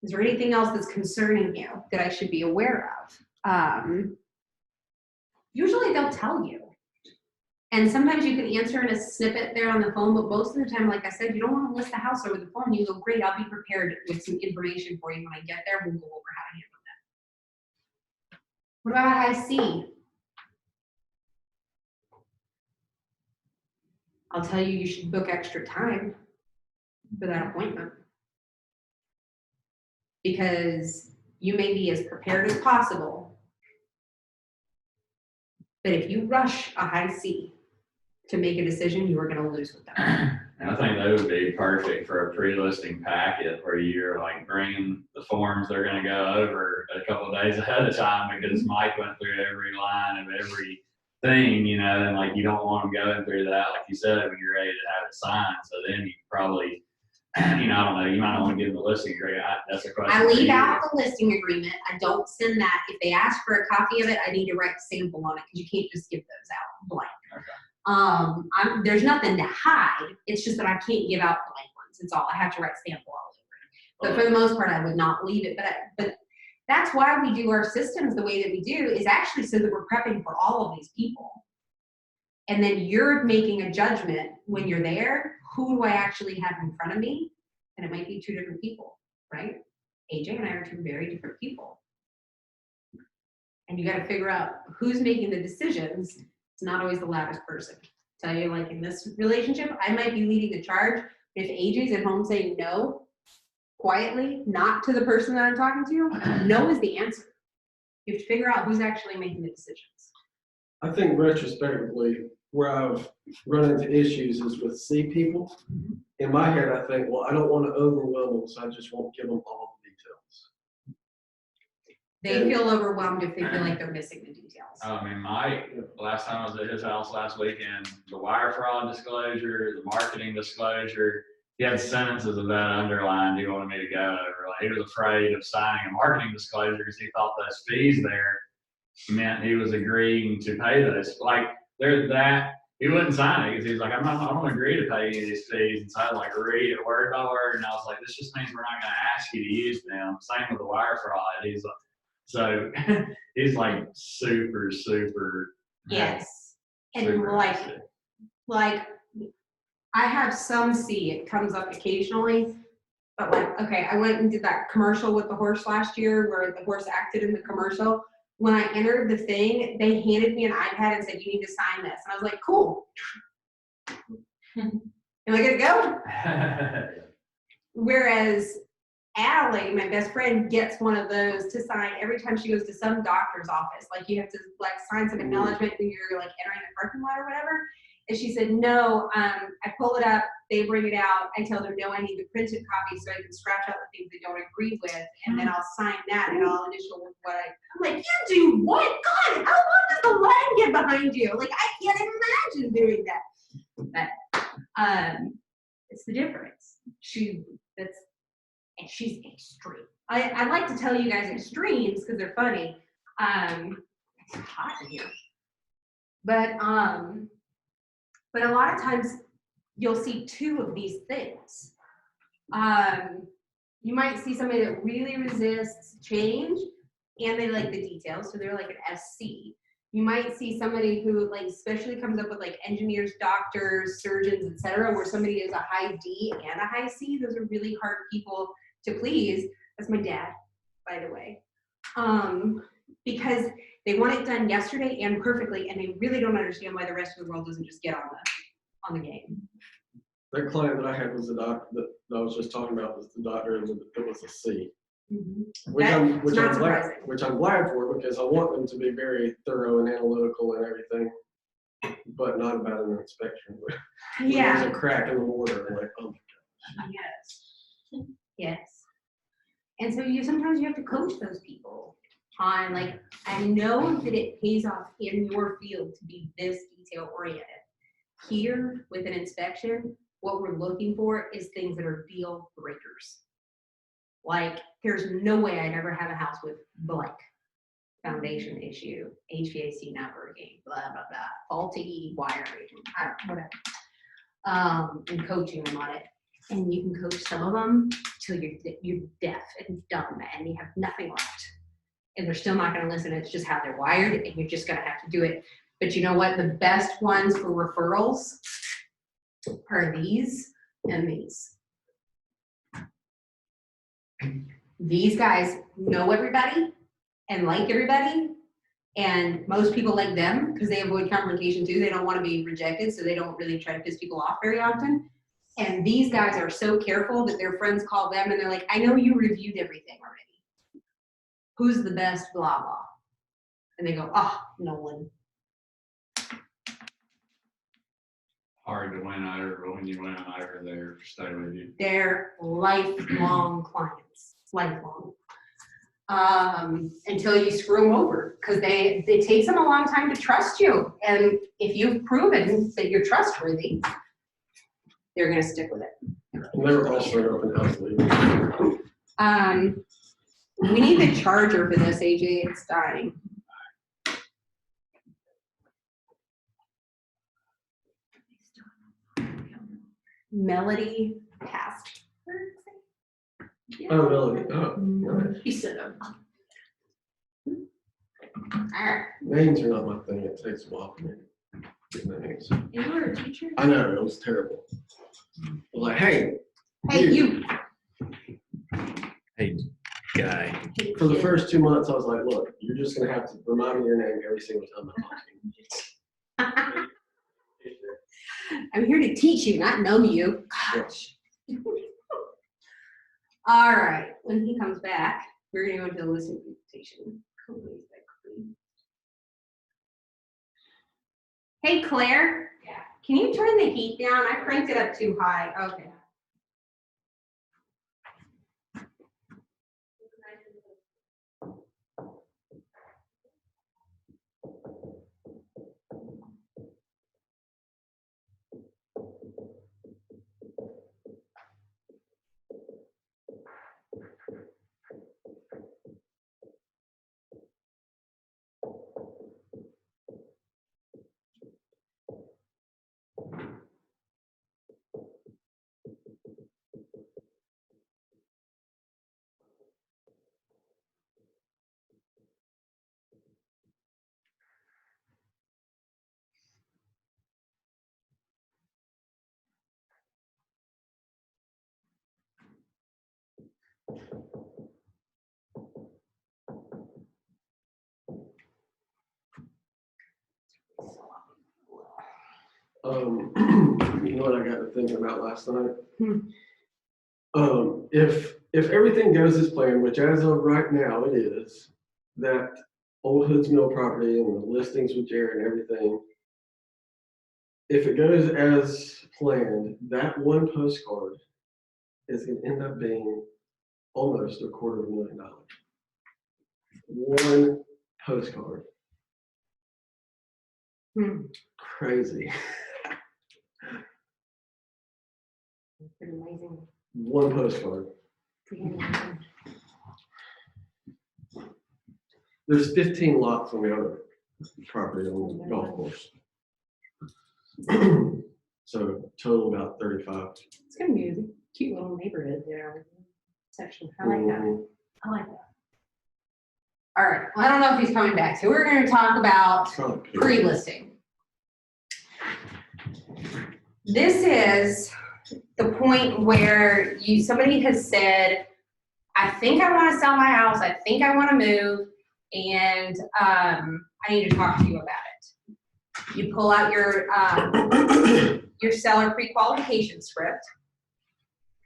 Is there anything else that's concerning you that I should be aware of? Usually they'll tell you. And sometimes you can answer in a snippet there on the phone, but most of the time, like I said, you don't want to list the house over the phone. You go, great, I'll be prepared with some information for you when I get there. We'll go over how to handle that. What about high C? I'll tell you, you should book extra time for that appointment. Because you may be as prepared as possible. But if you rush a high C to make a decision, you are going to lose with them.
And I think that would be perfect for a pre-listing packet where you're like bringing the forms they're going to go over a couple of days ahead of time, because Mike went through every line of every thing, and like you don't want them going through that, like you said, when you're ready to have it signed. So then you probably, I don't know, you might not want to give them the listing agreement. That's a question.
I leave out the listing agreement. I don't send that. If they ask for a copy of it, I need to write a sample on it, because you can't just give those out blank.
Okay.
There's nothing to hide. It's just that I can't give out blank ones. It's all. I have to write sample all over it. But for the most part, I would not leave it. But that's why we do our systems the way that we do, is actually so that we're prepping for all of these people. And then you're making a judgment when you're there, who do I actually have in front of me? And it might be 2 different people, right? AJ and I are 2 very different people. And you got to figure out who's making the decisions. It's not always the loudest person. Tell you, like in this relationship, I might be leading the charge. If AJ's at home saying no, quietly, not to the person that I'm talking to, no is the answer. You have to figure out who's actually making the decisions.
I think retrospectively, where I've run into issues is with C people. In my head, I think, well, I don't want to overwhelm them, so I just won't give them all the details.
They feel overwhelmed if they feel like they're missing the details.
I mean, Mike, last time I was at his house last weekend, the wire fraud disclosure, the marketing disclosure, he had sentences of that underlined he wanted me to go over. Like, he was afraid of signing a marketing disclosure because he thought those fees there meant he was agreeing to pay those. Like, there's that. He wouldn't sign it because he was like, I don't agree to pay any of these fees. And so I had like read it word by word, and I was like, this just means we're not going to ask you to use them. Same with the wire fraud. He's like, so he's like super.
Yes. And
super
like I have some C, it comes up occasionally, but like, okay, I went and did that commercial with the horse last year where the horse acted in the commercial. When I entered the thing, they handed me an iPad and said, you need to sign this. And I was like, cool. Am I good to go? Whereas Allie, my best friend, gets one of those to sign every time she goes to some doctor's office. Like, you have to like sign some acknowledgement when you're like entering the parking lot or whatever. And she said, no, I pull it up, they bring it out, I tell them, no, I need the printed copy so I can scratch out the things they don't agree with, and then I'll sign that and I'll initial with what I'm like, you do what? God, how long does the line get behind you? Like, I can't imagine doing that. But it's the difference. She's extreme. I like to tell you guys extremes because they're funny. It's hot in here. But a lot of times you'll see 2 of these things. You might see somebody that really resists change and they like the details, so they're like an SC. You might see somebody who like especially comes up with like engineers, doctors, surgeons, etc., where somebody is a high D and a high C. Those are really hard people to please. That's my dad, by the way. Because they want it done yesterday and perfectly, and they really don't understand why the rest of the world doesn't just get on the game.
That client that I had was the doctor that I was just talking about was the doctor, and it was a C.
Mm-hmm.
Which
surprising.
I'm glad for, because I want them to be very thorough and analytical and everything, but not about an inspection.
Yeah.
There's a crack in the mortar, and like, oh my God.
Yes. Yes. And so sometimes you have to coach those people on, like, I know that it pays off in your field to be this detail oriented. Here with an inspection, what we're looking for is things that are deal breakers. Like, there's no way I'd ever have a house with blank foundation issue, HVAC not working, blah, blah, blah, faulty wiring, I don't know, whatever. And coaching them on it. And you can coach some of them till you're deaf and dumb and you have nothing left. And they're still not going to listen. It's just how they're wired, and you're just going to have to do it. But you know what? The best ones for referrals are these and these. These guys know everybody and like everybody, and most people like them because they avoid confrontation too. They don't want to be rejected, so they don't really try to piss people off very often. And these guys are so careful that their friends call them and they're like, I know you reviewed everything already. Who's the best, blah, blah. And they go, no one.
Hard to win over, but when you win them over, they stay with you.
They're lifelong clients, lifelong. Until you screw them over, because it takes them a long time to trust you. And if you've proven that you're trustworthy, they're going to stick with it.
And they were also an open house league.
We need the charger for this, AJ. It's dying. Melody passed.
Oh, Melody. Oh, nice.
He said, Alright.
Names are not my thing. It takes a while for me to get names.
You were a teacher?
I know, it was terrible. I was like, hey.
Hey, you.
Hey, guy.
For the first 2 months, I was like, look, you're just going to have to remind me your name every single time I talk to you.
I'm here to teach you, not know you. Gosh. All right. When he comes back, we're going to go to the listening presentation. Hey, Claire. Yeah. Can you turn the heat down? I cranked it up too high. Okay.
You know what I got to thinking about last night? If everything goes as planned, which as of right now it is, that Old Hoods Mill property and the listings with Jared and everything, if it goes as planned, that one postcard is going to end up being almost $250,000. One postcard. Crazy.
Pretty amazing.
One postcard.
Pretty amazing.
There's 15 lots on the other property on the golf course. So total about 35.
It's gonna be a cute little neighborhood there. Section. I like that. I like that. All right. Well, I don't know if he's coming back, so we're going to talk about pre-listing. This is the point where somebody has said, I think I want to sell my house. I think I want to move, and I need to talk to you about it. You pull out your seller pre-qualification script.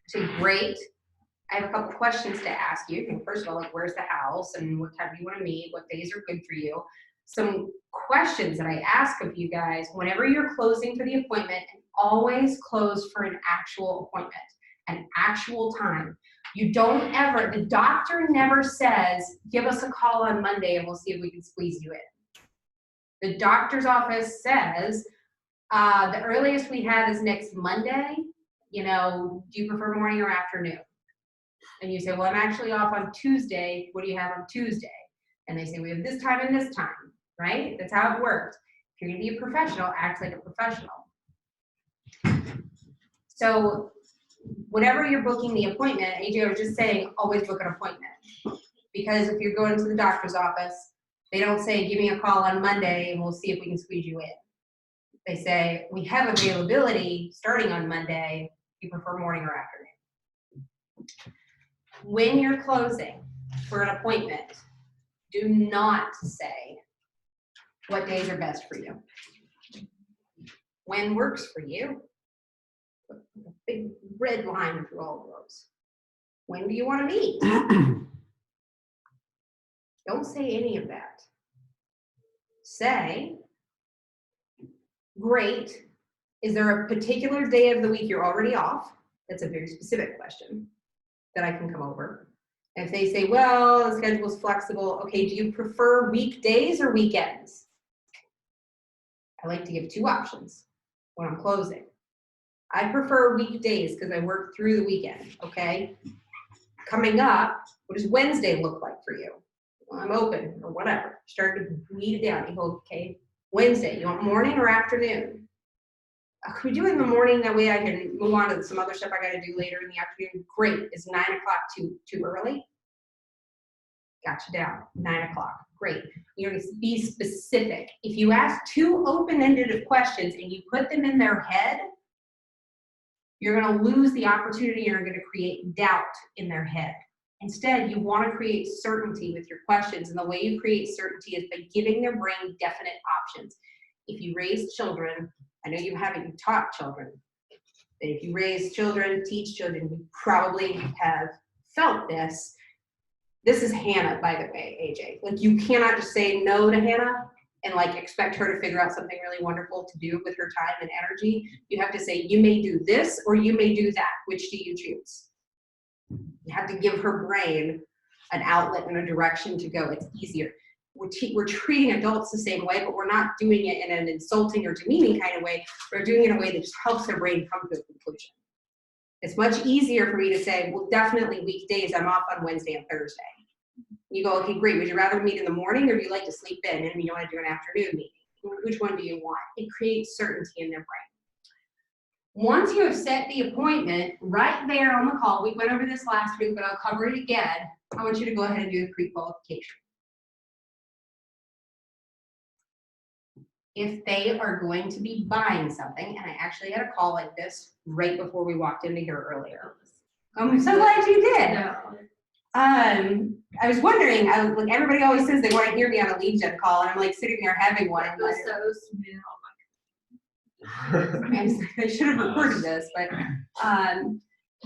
So great. I have a couple questions to ask you. And first of all, like, where's the house and what time do you want to meet? What days are good for you? Some questions that I ask of you guys whenever you're closing for the appointment, and always close for an actual appointment, an actual time. You don't ever, the doctor never says, give us a call on Monday and we'll see if we can squeeze you in. The doctor's office says, the earliest we have is next Monday. You know, do you prefer morning or afternoon? And you say, well, I'm actually off on Tuesday. What do you have on Tuesday? And they say, we have this time and this time, right? That's how it works. If you're gonna be a professional, act like a professional. So whenever you're booking the appointment, AJ, I was just saying, always book an appointment. Because if you're going to the doctor's office, they don't say, give me a call on Monday and we'll see if we can squeeze you in. They say, we have availability starting on Monday. Do you prefer morning or afternoon? When you're closing for an appointment, do not say what days are best for you. When works for you? A big red line through all of those. When do you want to meet? Don't say any of that. Say, great. Is there a particular day of the week you're already off? That's a very specific question that I can come over. And if they say, well, the schedule's flexible, okay, do you prefer weekdays or weekends? I like to give 2 options when I'm closing. I prefer weekdays because I work through the weekend, okay? Coming up, what does Wednesday look like for you? Well, I'm open or whatever. Start to weed it down. You go, okay, Wednesday, you want morning or afternoon? Could we do it in the morning? That way I can move on to some other stuff I got to do later in the afternoon. Great. Is 9 o'clock too early? Got you down. 9 o'clock. Great. You're going to be specific. If you ask 2 open-ended questions and you put them in their head, you're going to lose the opportunity. You're going to create doubt in their head. Instead, you want to create certainty with your questions. And the way you create certainty is by giving their brain definite options. If you raise children, I know you haven't, you taught children. But if you raise children, teach children, you probably have felt this. This is Hannah, by the way, AJ. Like, you cannot just say no to Hannah and like expect her to figure out something really wonderful to do with her time and energy. You have to say, you may do this or you may do that. Which do you choose? You have to give her brain an outlet and a direction to go. It's easier. We're treating adults the same way, but we're not doing it in an insulting or demeaning kind of way. We're doing it in a way that just helps their brain come to a conclusion. It's much easier for me to say, well, definitely weekdays, I'm off on Wednesday and Thursday. You go, okay, great. Would you rather meet in the morning or do you like to sleep in and you want to do an afternoon meeting? Which one do you want? It creates certainty in their brain. Once you have set the appointment, right there on the call, we went over this last week, but I'll cover it again. I want you to go ahead and do the pre-qualification. If they are going to be buying something, and I actually had a call like this right before we walked into here earlier. I'm so glad you did.
No.
I was wondering, like, everybody always says they want to hear me on a lead gen call, and I'm like sitting there having one.
It was so smooth.
I should have recorded this, but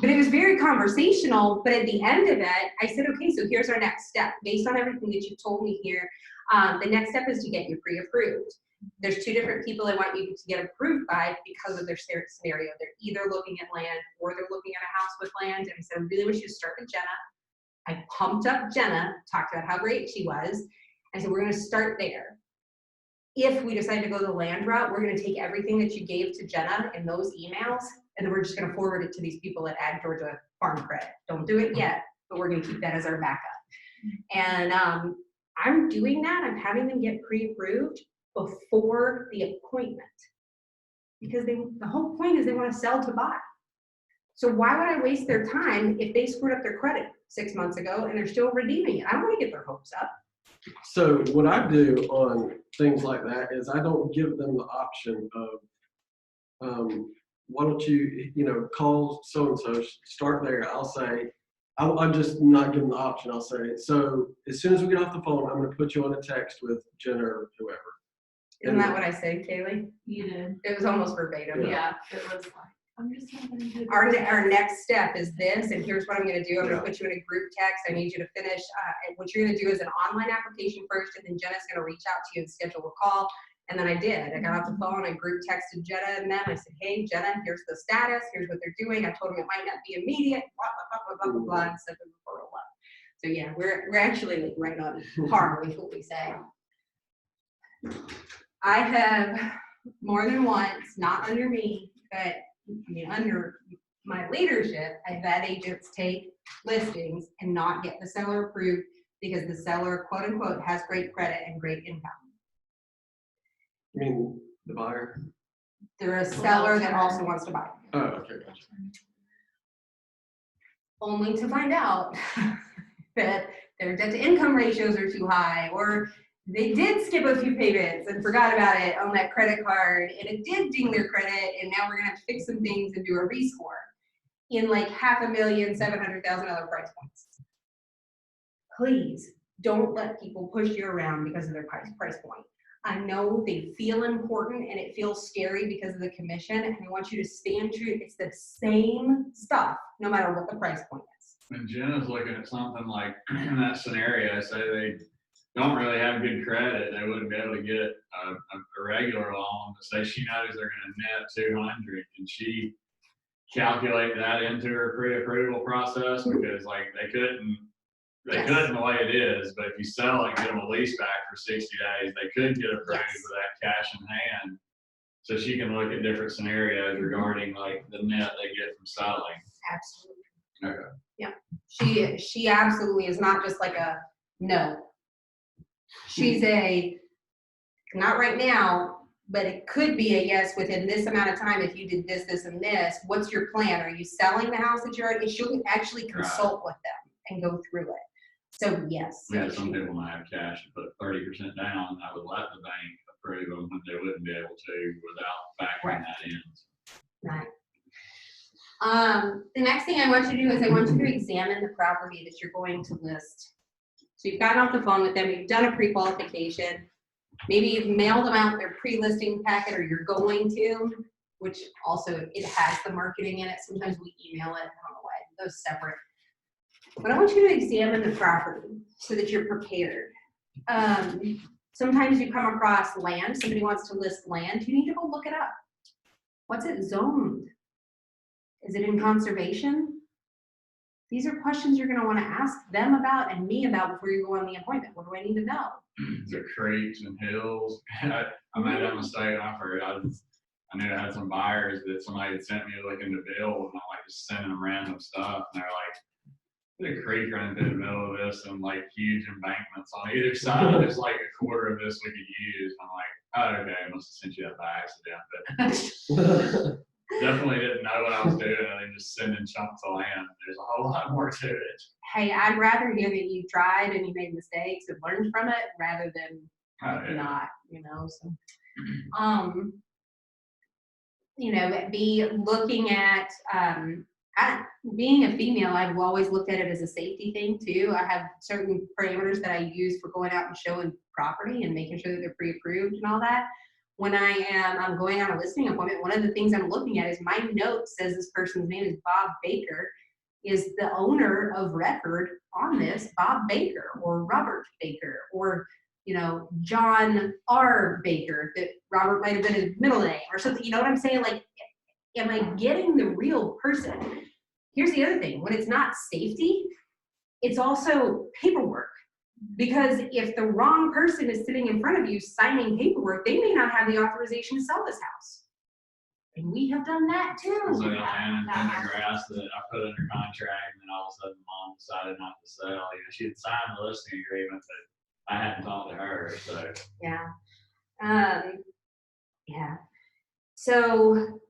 it was very conversational. But at the end of it, I said, okay, so here's our next step. Based on everything that you told me here, the next step is to get you pre-approved. There's 2 different people I want you to get approved by because of their scenario. They're either looking at land or they're looking at a house with land. And I said, I really wish you to start with Jenna. I pumped up Jenna, talked about how great she was. I said, we're going to start there. If we decide to go the land route, we're going to take everything that you gave to Jenna in those emails, and then we're just going to forward it to these people at Ag Georgia Farm Credit. Don't do it yet, but we're going to keep that as our backup. And I'm doing that. I'm having them get pre-approved before the appointment because the whole point is they want to sell to buy. So why would I waste their time if they screwed up their credit 6 months ago and they're still redeeming it? I don't want to get their hopes up.
So what I do on things like that is I don't give them the option of, why don't you, call so-and-so, start there. I'll say, I'm just not giving the option. I'll say, so as soon as we get off the phone, I'm gonna put you on a text with Jenna or whoever.
Isn't that what I said, Kaylee?
You did.
It was almost verbatim.
Yeah, it was like, I'm just not gonna do
Our next step is this, and here's what I'm gonna do. I'm
Yeah.
gonna put you in a group text. I need you to finish, and what you're gonna do is an online application first, and then Jenna's gonna reach out to you and schedule a call. And then I did. I got off the phone, I group texted Jenna and them. I said, hey, Jenna, here's the status, here's what they're doing. I told them it might not be immediate, blah, blah, blah, blah, blah, blah, and sent them a photo up. So yeah, we're actually like right on par with what we say. I have more than once, not under me, but I mean, under my leadership, I've had agents take listings and not get the seller approved because the seller, quote unquote, has great credit and great income.
I mean, the buyer.
They're a seller that also wants to buy.
Oh, okay, gotcha.
Only to find out that their debt to income ratios are too high, or they did skip a few payments and forgot about it on that credit card, and it did ding their credit, and now we're gonna have to fix some things and do a rescore in like $500,000, $700,000 price points. Please don't let people push you around because of their price point. I know they feel important and it feels scary because of the commission, and I want you to stand true. It's the same stuff, no matter what the price point is.
When Jenna's looking at something like in that scenario, say they don't really have good credit, they wouldn't be able to get a regular loan. But say she knows they're going to net 200, and she calculate that into her pre-approval process because like they couldn't the way it is. But if you sell it and get them a lease back for 60 days, they could get approved with that cash in hand. So she can look at different scenarios regarding like the net they get from selling.
Absolutely.
Okay.
Yeah. She absolutely is not just like a no. She's a not right now, but it could be a yes within this amount of time if you did this, this, and this. What's your plan? Are you selling the house that you're already? She'll actually consult with them and go through it. So yes.
Yeah, some people might have cash and put 30% down, and I would let the bank approve them when they wouldn't be able to without factoring that in.
Right. The next thing I want you to do is I want you to examine the property that you're going to list. So you've gotten off the phone with them, you've done a pre-qualification, maybe you've mailed them out their pre-listing packet, or you're going to, which also it has the marketing in it. Sometimes we email it, I don't know why, those separate. But I want you to examine the property so that you're prepared. Sometimes you come across land, somebody wants to list land, you need to go look it up. What's it zoned? Is it in conservation? These are questions you're gonna wanna ask them about and me about before you go on the appointment. What do I need to know?
The creeks and hills. I made that mistake I heard. I knew I had some buyers that somebody had sent me looking to build, and I'm like just sending them random stuff, and they're like, "There's a creek running through the middle of this, and like huge embankments on either side. There's like a quarter of this we could use." And I'm like, "Oh, okay, I must have sent you that by accident." But definitely didn't know what I was doing, and then just sending chunks of land. There's a whole lot more to it.
Hey, I'd rather hear that you tried and you made mistakes and learned from it rather than not, you know, so. You know, be looking at, being a female, I've always looked at it as a safety thing too. I have certain parameters that I use for going out and showing property and making sure that they're pre-approved and all that. When I'm going on a listing appointment, one of the things I'm looking at is my note says this person's name is Bob Baker, is the owner of record on this, Bob Baker or Robert Baker, or, you know, John R. Baker, that Robert might have been his middle name or something. You know what I'm saying? Like, am I getting the real person? Here's the other thing. When it's not safety, it's also paperwork. Because if the wrong person is sitting in front of you signing paperwork, they may not have the authorization to sell this house. And we have done that too.
So the land in the grass that I put under contract, and then all of a sudden mom decided not to sell. You know, she had signed the listing agreement, but I hadn't talked to her, so.
Yeah. Yeah. So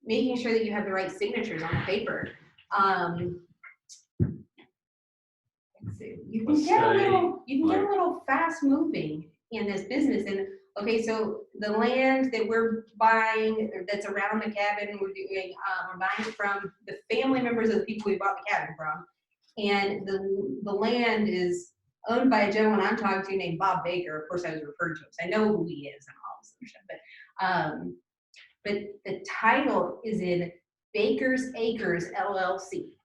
making sure that you have the right signatures on the paper. Let's see. You can get a little fast moving in this business. And okay, so the land that we're buying that's around the cabin, we're buying it from the family members of the people we bought the cabin from. And the land is owned by a gentleman I'm talking to named Bob Baker. Of course, I was referred to him, so I know who he is and all this other stuff. But the title is in Baker's Acres LLC.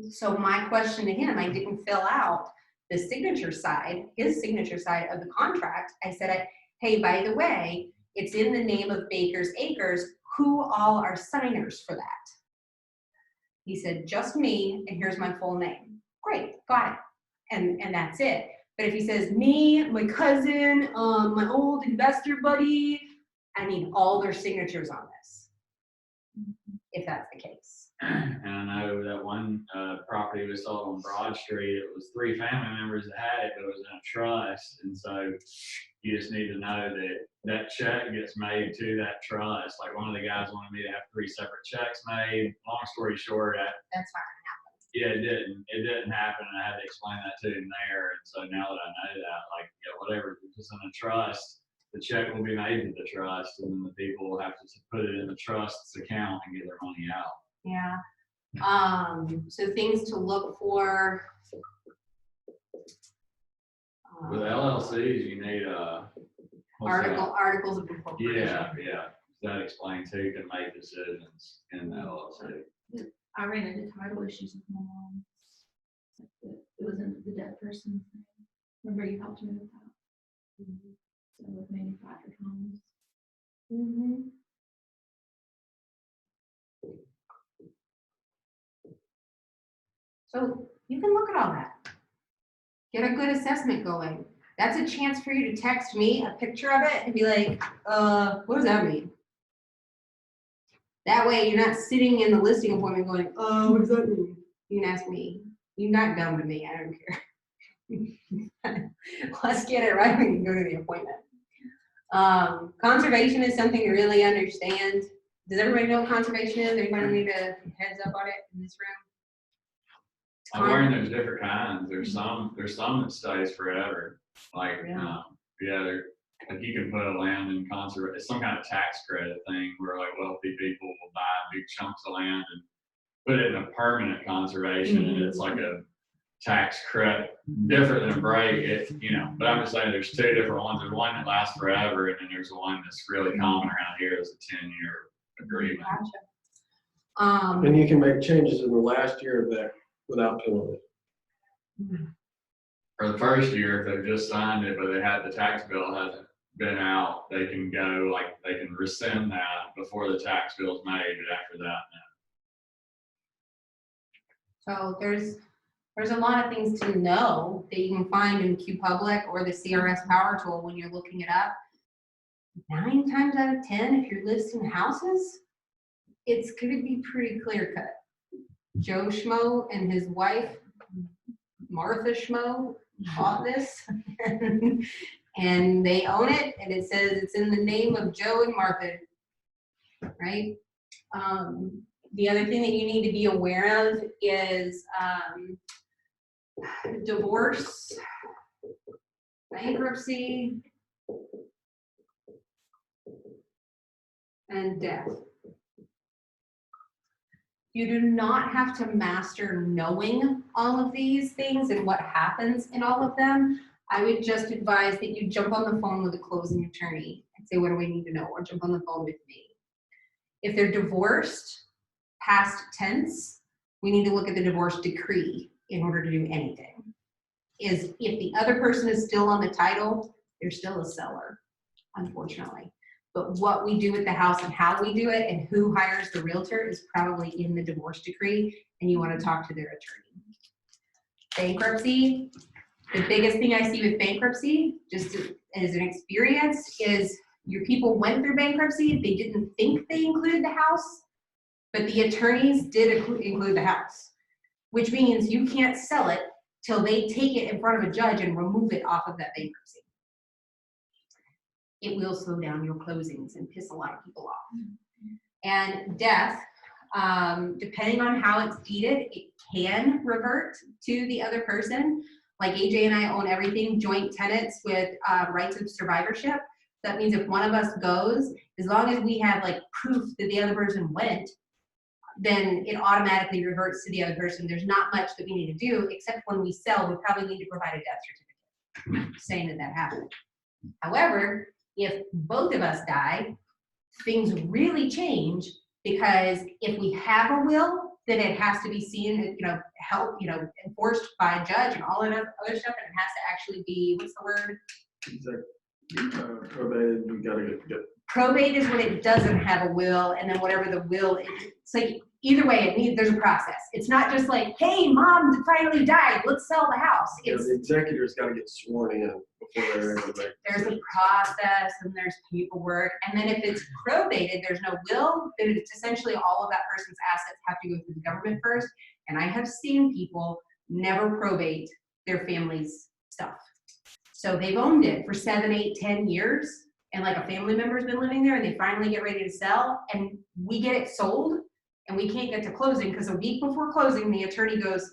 So my question to him, I didn't fill out the signature side, his signature side of the contract. I said, hey, by the way, it's in the name of Baker's Acres. Who all are signers for that? He said, just me, and here's my full name. Great, got it. And that's it. But if he says me, my cousin, my old investor buddy, I need all their signatures on this, if that's the case.
And I know that one property we sold on Broad Street, it was 3 family members that had it, but it was in a trust. And so you just need to know that that check gets made to that trust. Like one of the guys wanted me to have 3 separate checks made. Long story short,
That's not gonna happen.
yeah, it didn't happen, and I had to explain that to him there. And so now that I know that, like, yeah, whatever, if it's in a trust, the check will be made to the trust, and then the people will have to put it in the trust's account and get their money out.
Yeah. So things to look for.
With LLCs, you need
Articles of incorporation.
yeah. That explains who can make decisions in the LLC.
I ran into title issues with my mom. It was in the dead person's name. Remember you helped me with that? So with manufactured homes.
Mm-hmm. So you can look at all that. Get a good assessment going. That's a chance for you to text me a picture of it and be like, what does that mean? That way you're not sitting in the listing appointment going, what does that mean? You can ask me. You're not dumb to me, I don't care. Let's get it right when you go to the appointment. Conservation is something to really understand. Does everybody know what conservation is? Anybody need a heads up on it in this room?
I'm learning there's different kinds. There's some that stays forever. Like, like you can put a land in conservation. It's some kind of tax credit thing where like wealthy people will buy big chunks of land and put it in a permanent conservation, and it's like a tax credit, different than a break. But I'm just saying there's 2 different ones. There's one that lasts forever, and then there's one that's really common around here as a 10-year agreement.
Gotcha.
And you can make changes in the last year of that without penalty.
For the first year, if they've just signed it, but the tax bill hasn't been out, they can they can rescind that before the tax bill is made, but after that, no.
So there's a lot of things to know that you can find in QPublic or the CRS Power Tool when you're looking it up. 9 times out of 10, if you're listing houses, it's going to be pretty clear cut. Joe Schmo and his wife, Martha Schmo, bought this and they own it, and it says it's in the name of Joe and Martha, right? The other thing that you need to be aware of is divorce, bankruptcy, and death. You do not have to master knowing all of these things and what happens in all of them. I would just advise that you jump on the phone with a closing attorney and say, what do we need to know? Or jump on the phone with me. If they're divorced, past tense, we need to look at the divorce decree in order to do anything. If the other person is still on the title, they're still a seller, unfortunately. But what we do with the house and how we do it and who hires the realtor is probably in the divorce decree, and you want to talk to their attorney. Bankruptcy, the biggest thing I see with bankruptcy, just as an experience, is your people went through bankruptcy, they didn't think they included the house, but the attorneys did include the house, which means you can't sell it till they take it in front of a judge and remove it off of that bankruptcy. It will slow down your closings and piss a lot of people off. And death, depending on how it's deeded, it can revert to the other person. Like AJ and I own everything, joint tenants with rights of survivorship. That means if one of us goes, as long as we have like proof that the other person went, then it automatically reverts to the other person. There's not much that we need to do, except when we sell, we probably need to provide a death certificate saying that that happened. However, if both of us die, things really change, because if we have a will, then it has to be seen, enforced by a judge and all that other stuff, and it has to actually be, what's the word?
Probated, you gotta get.
Probate is when it doesn't have a will, and then whatever the will is. It's like, either way, there's a process. It's not just like, hey, mom finally died, let's sell the house. It's,
The executor's gotta get sworn in before they're able to make.
there's a process, and there's paperwork, and then if it's probated, there's no will, then it's essentially all of that person's assets have to go through the government first. And I have seen people never probate their family's stuff. So they've owned it for 7, 8, 10 years, and like a family member's been living there, and they finally get ready to sell, and we get it sold, and we can't get to closing because a week before closing, the attorney goes,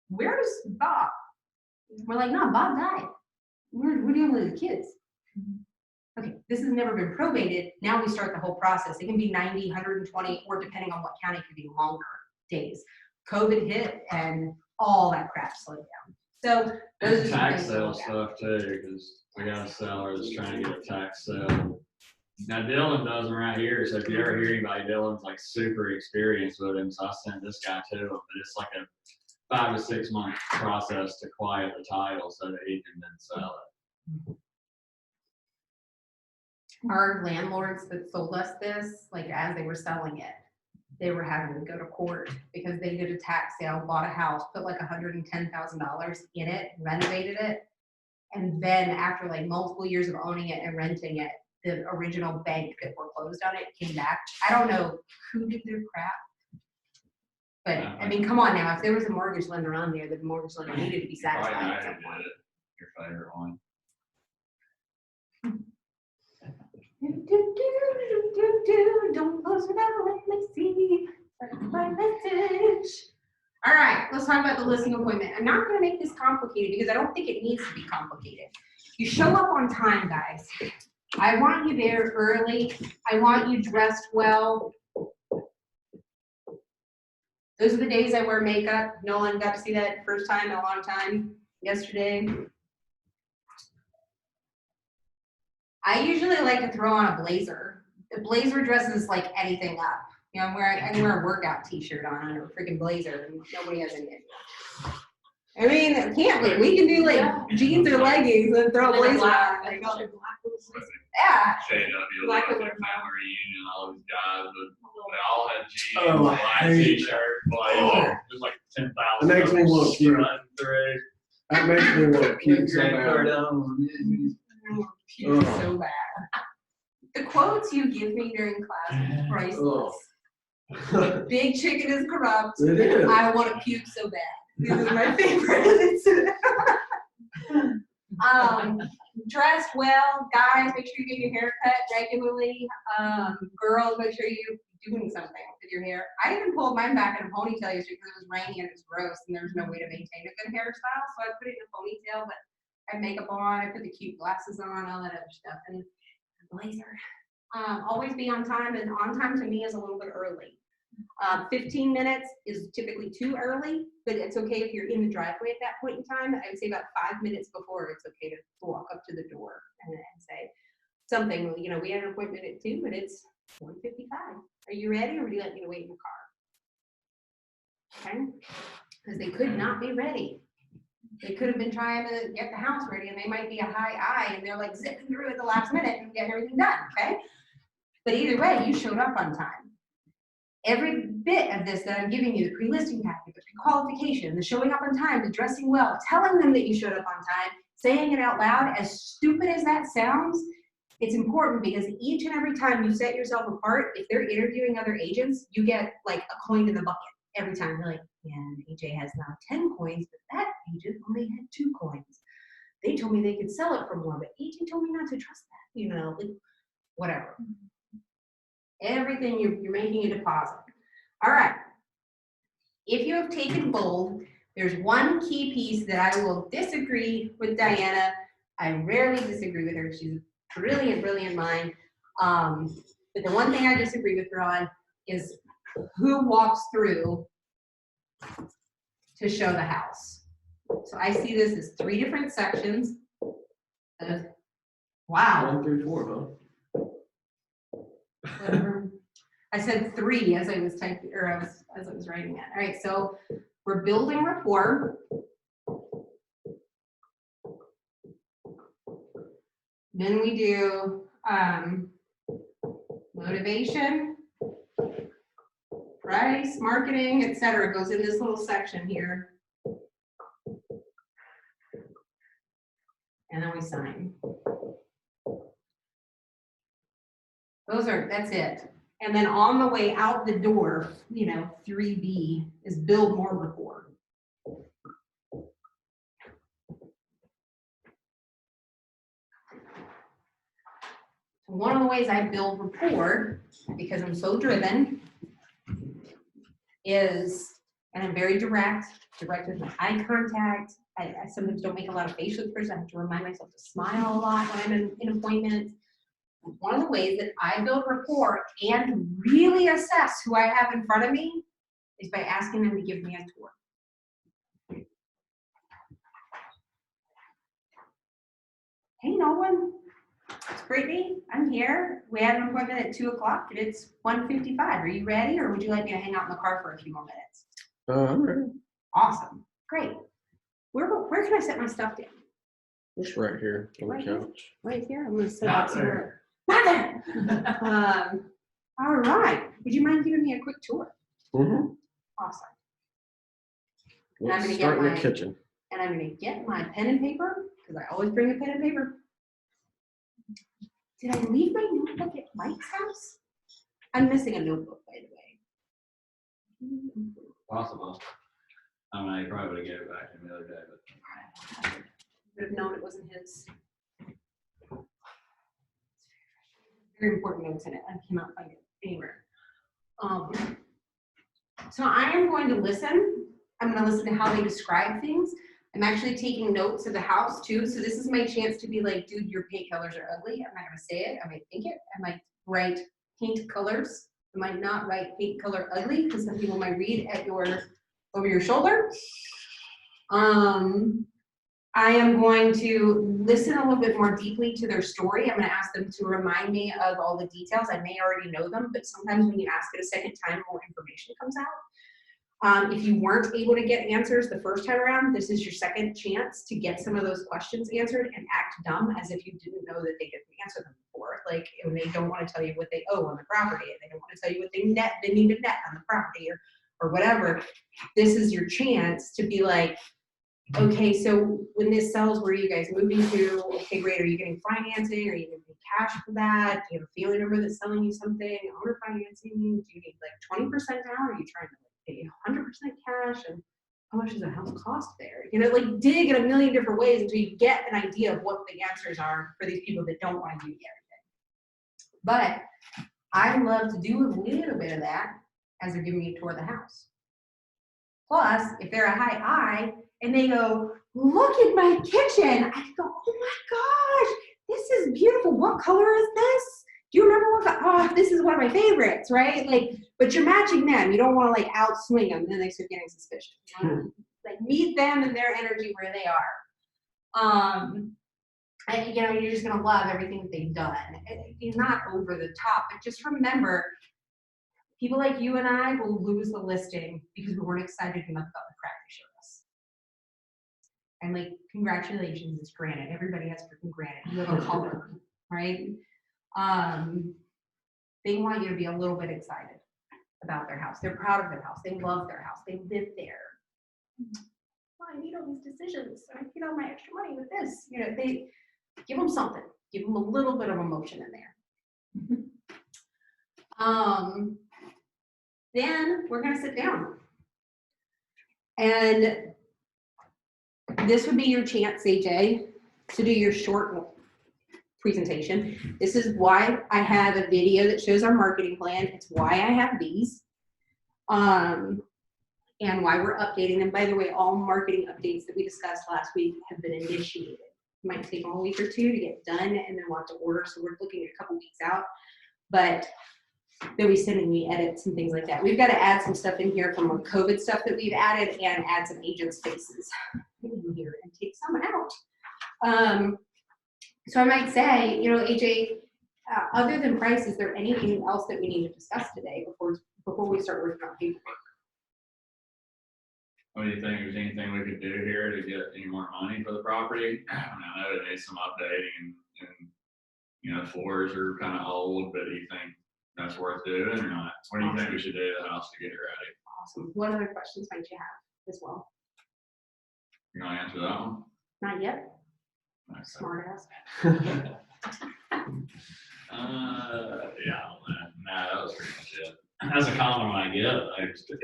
"Where's Bob?" We're like, "No, Bob died. We're dealing with the kids." Okay, this has never been probated. Now we start the whole process. It can be 90, 120, or depending on what county, it could be longer days. COVID hit, and all that crap slowed down. So those are some
Tax
things to
sale
look at.
stuff too, because I got a seller that's trying to get a tax sale. Now Dylan does them right here, so if you ever hear anybody, Dylan's like super experienced with him, so I sent this guy to him, but it's like a 5 to 6 month process to quiet the title so that he can then sell it.
Our landlords that sold us this, like as they were selling it, they were having to go to court because they did a tax sale, bought a house, put like $110,000 in it, renovated it. And then after like multiple years of owning it and renting it, the original bank that foreclosed on it came back. I don't know who did their crap. But I mean, come on now, if there was a mortgage lender on there, the mortgage lender needed to be
Probably
satisfied
not
at some
did
point.
it, your favorite one.
Don't close it out, let me see my message. All right, let's talk about the listing appointment. I'm not gonna make this complicated because I don't think it needs to be complicated. You show up on time, guys. I want you there early. I want you dressed well. Those are the days I wear makeup. Nolan got to see that first time in a long time yesterday. I usually like to throw on a blazer. The blazer dresses like anything up. You know, I can wear a workout t-shirt on under a freaking blazer and nobody has any idea. I mean, can't we? We can do like jeans or leggings and throw a blazer on. Like, oh, yeah.
JW, like their family reunion, all these guys, they all had jeans,
Oh, I
white
hate
t-shirt, blazer, just like 10,000.
It makes me look cute.
running through.
That makes me look cute so bad.
Puke so bad. The quotes you give me during class are priceless. Big chicken is corrupt.
It is.
I want to puke so bad. These are my favorites. Dressed well, guys, make sure you get your hair cut regularly. Girls, make sure you're doing something with your hair. I even pulled mine back in a ponytail yesterday because it was rainy and it was gross and there was no way to maintain a good hairstyle. So I put it in a ponytail, but I had makeup on, I put the cute glasses on, all that other stuff, and a blazer. Always be on time, and on time to me is a little bit early. 15 minutes is typically too early, but it's okay if you're in the driveway at that point in time. I would say about 5 minutes before, it's okay to walk up to the door and say something. You know, we had an appointment at 2, but it's 1:55. Are you ready, or would you like me to wait in the car? Okay, because they could not be ready. They could have been trying to get the house ready, and they might be a high I, and they're like zipping through at the last minute and getting everything done. Okay, but either way, you showed up on time. Every bit of this that I'm giving you, the pre-listing packet, the pre-qualification, the showing up on time, the dressing well, telling them that you showed up on time, saying it out loud, as stupid as that sounds, it's important because each and every time you set yourself apart, if they're interviewing other agents, you get like a coin in the bucket every time. You're like, yeah, AJ has now 10 coins, but that agent only had 2 coins. They told me they could sell it for more, but AJ told me not to trust that, you know, like, whatever. Everything you're making a deposit. All right. If you have taken bold, there's one key piece that I will disagree with Diana. I rarely disagree with her. She's a brilliant, brilliant mind. But the one thing I disagree with her on is who walks through to show the house. So I see this as 3 different sections. Wow.
1 through 4, huh?
Whatever. I said 3 as I was typing, or as I was writing it. All right, so we're building rapport. Then we do motivation, price, marketing, etc. Goes in this little section here. And then we sign. That's it. And then on the way out the door, 3B is build more rapport. One of the ways I build rapport, because I'm so driven, is, and I'm very direct with my eye contact. I sometimes don't make a lot of facial expressions. I have to remind myself to smile a lot when I'm in appointments. One of the ways that I build rapport and really assess who I have in front of me is by asking them to give me a tour. Hey, Nolan. It's Brittany. I'm here. We had an appointment at 2 o'clock and it's 1:55. Are you ready, or would you like me to hang out in the car for a few more minutes?
I'm ready.
Awesome. Great. Where can I set my stuff down?
Just right here on
Right
the
here?
couch.
Right here? I'm going to set
Not
it
there.
Not there. All right. Would you mind giving me a quick tour?
Mm-hmm.
Awesome. And I'm
Let's
gonna
start
get
in the
my-
kitchen.
And I'm going to get my pen and paper, because I always bring a pen and paper. Did I leave my notebook at Mike's house? I'm missing a notebook, by the way.
Possible. I mean, I probably would have gave it back to him the other day, but.
Would have known it wasn't his. Very important notes in it. I cannot find it anywhere. So I am going to listen. I'm going to listen to how they describe things. I'm actually taking notes of the house too. So this is my chance to be like, dude, your paint colors are ugly. I'm not going to say it. I might think it. I might write paint colors. I might not write paint color ugly, because some people might read at over your shoulder. I am going to listen a little bit more deeply to their story. I'm going to ask them to remind me of all the details. I may already know them, but sometimes when you ask it a second time, more information comes out. If you weren't able to get answers the first time around, this is your second chance to get some of those questions answered and act dumb as if you didn't know that they didn't answer them before. Like, when they don't want to tell you what they owe on the property, and they don't want to tell you what they need to net on the property, or whatever. This is your chance to be like, okay, so when this sells, where are you guys moving to? Okay, great. Are you getting financing? Are you going to pay cash for that? Do you have a family member that's selling you something? Owner financing? Do you need like 20% down? Are you trying to pay 100% cash? And how much does a house cost there? Like dig in a million different ways until you get an idea of what the answers are for these people that don't want to do everything. But I love to do a little bit of that as they're giving me a tour of the house. Plus, if they're a high I, and they go, look at my kitchen, I go, oh my gosh, this is beautiful. What color is this? Do you remember what? Oh, this is one of my favorites, right? Like, but you're matching them. You don't want to like outswing them, then they start getting suspicious. Like, meet them in their energy where they are. And you're just gonna love everything that they've done. It's not over the top, but just remember, people like you and I will lose the listing because we weren't excited enough about the crap they showed us. And like, congratulations, it's granite. Everybody has freaking granite. You have a color, right? They want you to be a little bit excited about their house. They're proud of their house. They love their house. They live there. Well, I need all these decisions. I get all my extra money with this. They give them something. Give them a little bit of emotion in there. Then we're going to sit down. And this would be your chance, AJ, to do your short presentation. This is why I have a video that shows our marketing plan. It's why I have these. And why we're updating them. By the way, all marketing updates that we discussed last week have been initiated. It might take a week or two to get done, and then we'll have to order. So we're looking at a couple weeks out. But that we send and we edit some things like that. We've got to add some stuff in here from our COVID stuff that we've added and add some agents' faces in here and take some out. So I might say, AJ, other than price, is there anything else that we need to discuss today before we start working on paperwork?
What do you think? Is there anything we could do here to get any more money for the property? I know it needs some updating and floors are kind of old, but do you think that's worth doing or not? What do you think we should do to the house to get it ready?
Awesome. What other questions might you have as well?
You want to answer that one?
Not yet.
Okay.
Smart ass.
Yeah, that was pretty much it. That's a common one I get.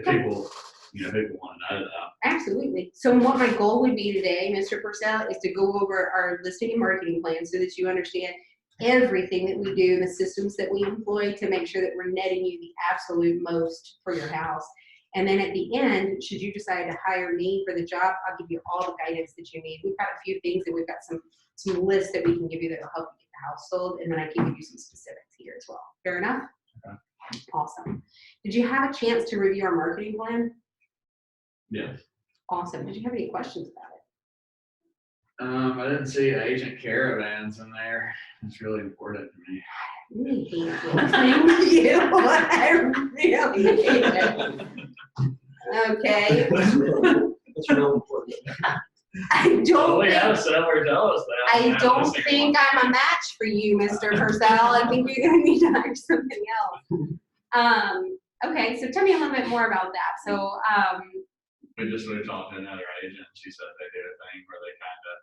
People want to know that.
Absolutely. So what my goal would be today, Mr. Purcell, is to go over our listing and marketing plan so that you understand everything that we do, the systems that we employ to make sure that we're netting you the absolute most for your house. And then at the end, should you decide to hire me for the job, I'll give you all the guidance that you need. We've got a few things, and we've got some lists that we can give you that will help you get the house sold, and then I can give you some specifics here as well. Fair enough?
Okay.
Awesome. Did you have a chance to review our marketing plan?
Yes.
Awesome. Did you have any questions about it?
I didn't see agent caravans in there. It's really important to me.
I really hate listening to you. I really hate it. Okay.
That's real important.
I don't
We
think,
have somewhere tell us that.
I don't think I'm a match for you, Mr. Purcell. I think you're going to need to hire something else. Okay, so tell me a little bit more about that. So,
We talked to another agent. She said they do a thing where they kind of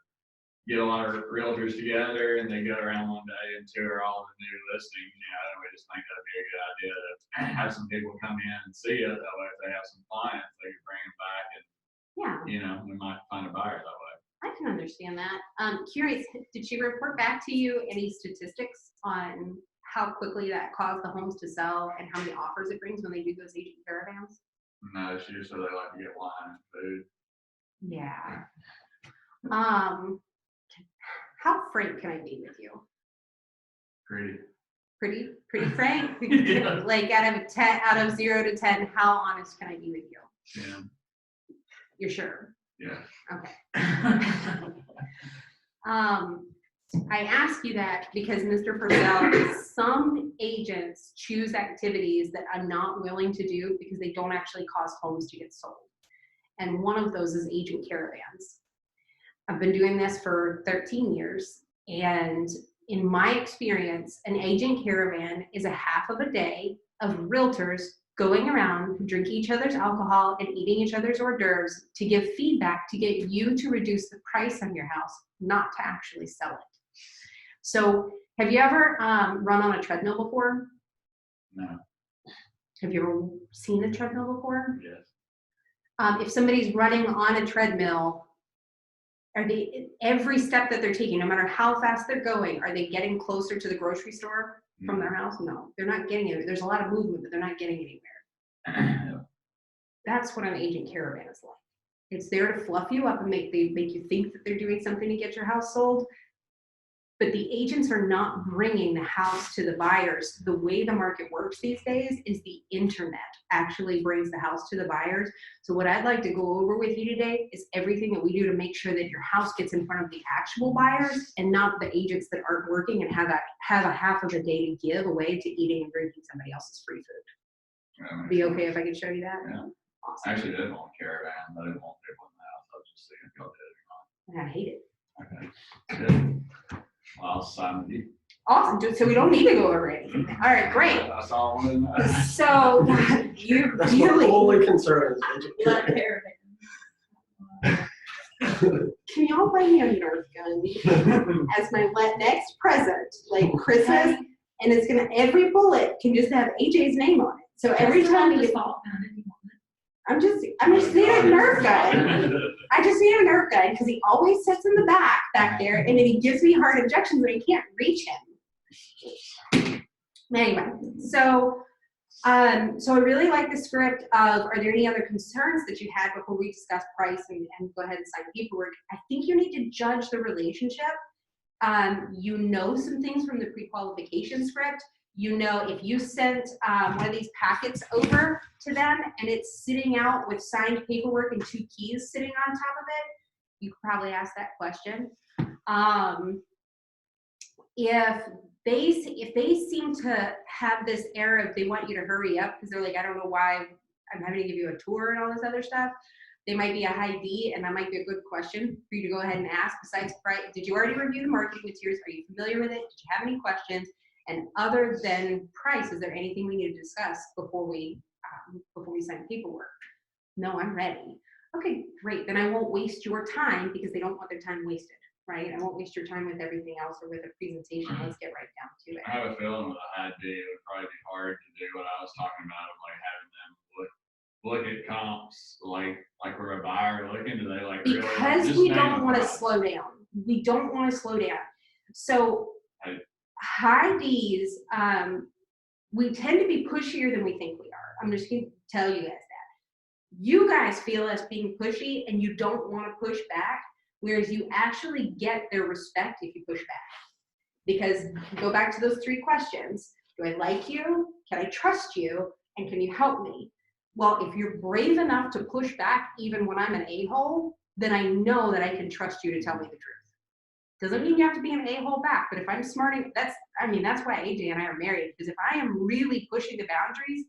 get a lot of realtors together and they go around one day and tour all the new listings. And we just think that'd be a good idea to have some people come in and see it. That way, if they have some clients, they can bring them back and, we might find a buyer that way.
I can understand that. Curious, did she report back to you any statistics on how quickly that caused the homes to sell and how many offers it brings when they do those agent caravans?
No, she just said they like to get wine and food.
Yeah. How frank can I be with you? Pretty frank?
Yeah.
Like out of 0 to 10, how honest can I be with you?
Yeah.
You're sure?
Yeah.
Okay. I ask you that because Mr. Purcell, some agents choose activities that I'm not willing to do because they don't actually cause homes to get sold. And one of those is agent caravans. I've been doing this for 13 years. And in my experience, an agent caravan is a half of a day of realtors going around, drinking each other's alcohol and eating each other's hors d'oeuvres to give feedback to get you to reduce the price on your house, not to actually sell it. So have you ever run on a treadmill before?
No.
Have you ever seen a treadmill before?
Yes.
If somebody's running on a treadmill, are they, every step that they're taking, no matter how fast they're going, are they getting closer to the grocery store from their house? No, they're not getting it. There's a lot of movement, but they're not getting anywhere.
Yeah.
That's what an agent caravan is like. It's there to fluff you up and make you think that they're doing something to get your house sold. But the agents are not bringing the house to the buyers. The way the market works these days is the internet actually brings the house to the buyers. So what I'd like to go over with you today is everything that we do to make sure that your house gets in front of the actual buyers and not the agents that aren't working and have a half of a day to give away to eating and drinking somebody else's free food.
Yeah,
Be okay if I could show you that?
Yeah.
Awesome.
I actually did want a caravan. I didn't want people in the house. I was just seeing if y'all did
I hate it.
or not. Okay. Good. Well, I'll sign with you.
Awesome. So we don't need to go over anything. All right, great.
That's all I wanted to know.
So you
That's my
really
only concern.
Blood caravan.
can y'all buy me a Nerf gun as my next present, like Christmas, and it's gonna every bullet can just have AJ's name on it. So every time we get, I'm just need a Nerf gun. I just need a Nerf gun because he always sits in the back there, and then he gives me hard injections when I can't reach him. Anyway, so I really like the script of, are there any other concerns that you had before we discuss price and go ahead and sign paperwork? I think you need to judge the relationship You know some things from the pre-qualification script. You know, if you sent one of these packets over to them and it's sitting out with signed paperwork and 2 keys sitting on top of it, you could probably ask that question. If they seem to have this air of they want you to hurry up because they're like, I don't know why I'm having to give you a tour and all this other stuff, they might be a high D, and that might be a good question for you to go ahead and ask. Besides price, did you already review the marketing materials? Are you familiar with it? Did you have any questions? And other than price, is there anything we need to discuss before we sign paperwork? No, I'm ready. Okay, great. Then I won't waste your time because they don't want their time wasted, right? I won't waste your time with everything else or with a presentation. Let's get right down to it.
I have a feeling with a high D, it would probably be hard to do what I was talking about of like having them look at comps like we're a buyer looking. Do they like really?
Because
just
we
name
don't
a
want to
price.
slow down. We don't want to slow down. So
Right.
high Ds, we tend to be pushier than we think we are. I'm just going to tell you guys that. You guys feel us being pushy and you don't want to push back, whereas you actually get their respect if you push back. Because go back to those 3 questions. Do I like you? Can I trust you? And can you help me? Well, if you're brave enough to push back even when I'm an a-hole, then I know that I can trust you to tell me the truth. Doesn't mean you have to be an a-hole back, but if I'm smart, that's why AJ and I are married, because if I am really pushing the boundaries,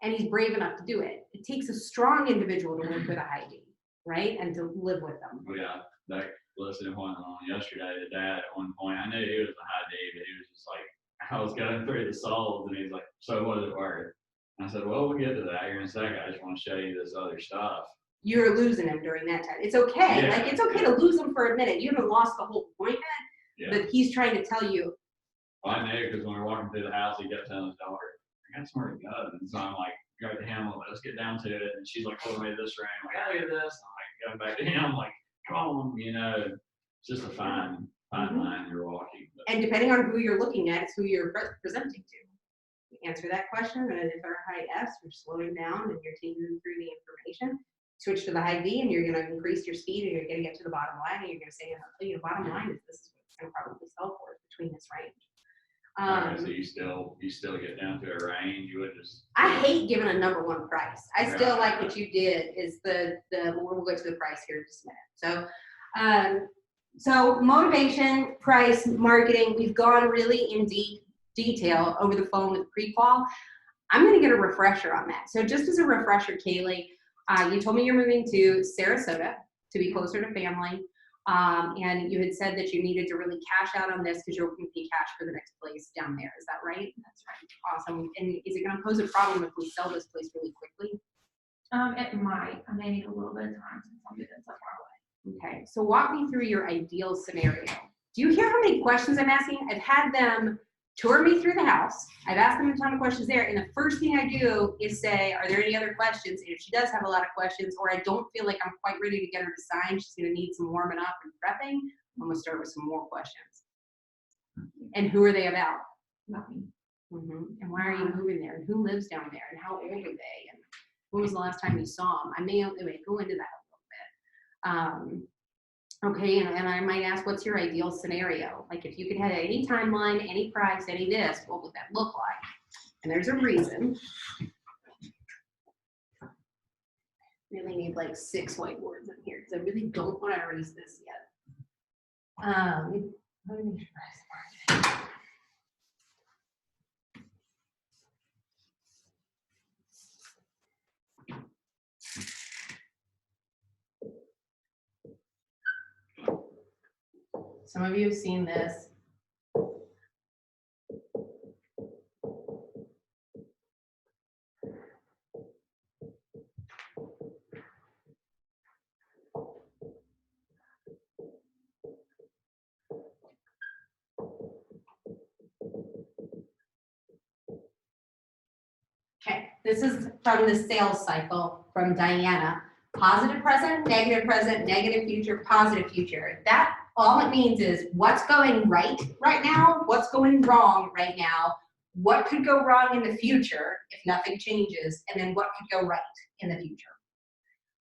and he's brave enough to do it, it takes a strong individual to work with a high D, right? And to live with them.
Yeah, that listening to one on yesterday, the dad at one point, I knew he was a high D, but he was just like, I was going through the souls, and he's like, so what is it worth? And I said, well, we'll get to that here in a second. I just want to show you this other stuff.
You're losing him during that time. It's okay.
Yeah,
like, it's okay to lose him for a minute. You haven't lost the whole point yet,
Yeah.
but he's trying to tell you.
Well, I knew because when we were walking through the house, he kept telling his daughter, I got somewhere to go. And so I'm like, go to him, let's get down to it. And she's like, pulling me to this room, like, oh, look at this. And I'm like, going back to him, like, come on, it's just a fine line you're walking. But.
And depending on who you're looking at, it's who you're presenting to. You answer that question, and if they're high S, you're slowing down and you're taking them through the information. Switch to the high D, and you're going to increase your speed, and you're going to get to the bottom line, and you're going to say, the bottom line is this is what it's going to probably sell for between this range.
So you still get down to a range. You would just.
I hate giving a number one price. I still like what you did is we'll go to the price here in just a minute. So motivation, price, marketing, we've gone really in detail over the phone with pre-qual. I'm going to get a refresher on that. So just as a refresher, Kaylee, you told me you're moving to Sarasota to be closer to family. And you had said that you needed to really cash out on this because you're going to pay cash for the next place down there. Is that right? That's right. Awesome. And is it going to pose a problem if we sell this place really quickly?
It might. I may need a little bit of time since I'm moving so far away.
Okay. So walk me through your ideal scenario. Do you hear how many questions I'm asking? I've had them tour me through the house. I've asked them a ton of questions there. And the first thing I do is say, are there any other questions? And if she does have a lot of questions, or I don't feel like I'm quite ready to get her to sign, she's going to need some warming up and prepping, I'm going to start with some more questions. And who are they about?
Nothing.
And why are you moving there? And who lives down there? And how old are they? And when was the last time you saw them? I may go into that a little bit. Okay, and I might ask, what's your ideal scenario? Like, if you could have any timeline, any price, any this, what would that look like? And there's a reason. Really need like 6 whiteboards in here because I really don't want to erase this yet. Let me make sure I mark it. Some of you have seen this. Okay, this is from the sales cycle from Diana. Positive present, negative future, positive future. That all it means is what's going right now, what's going wrong right now, what could go wrong in the future if nothing changes, and then what could go right in the future.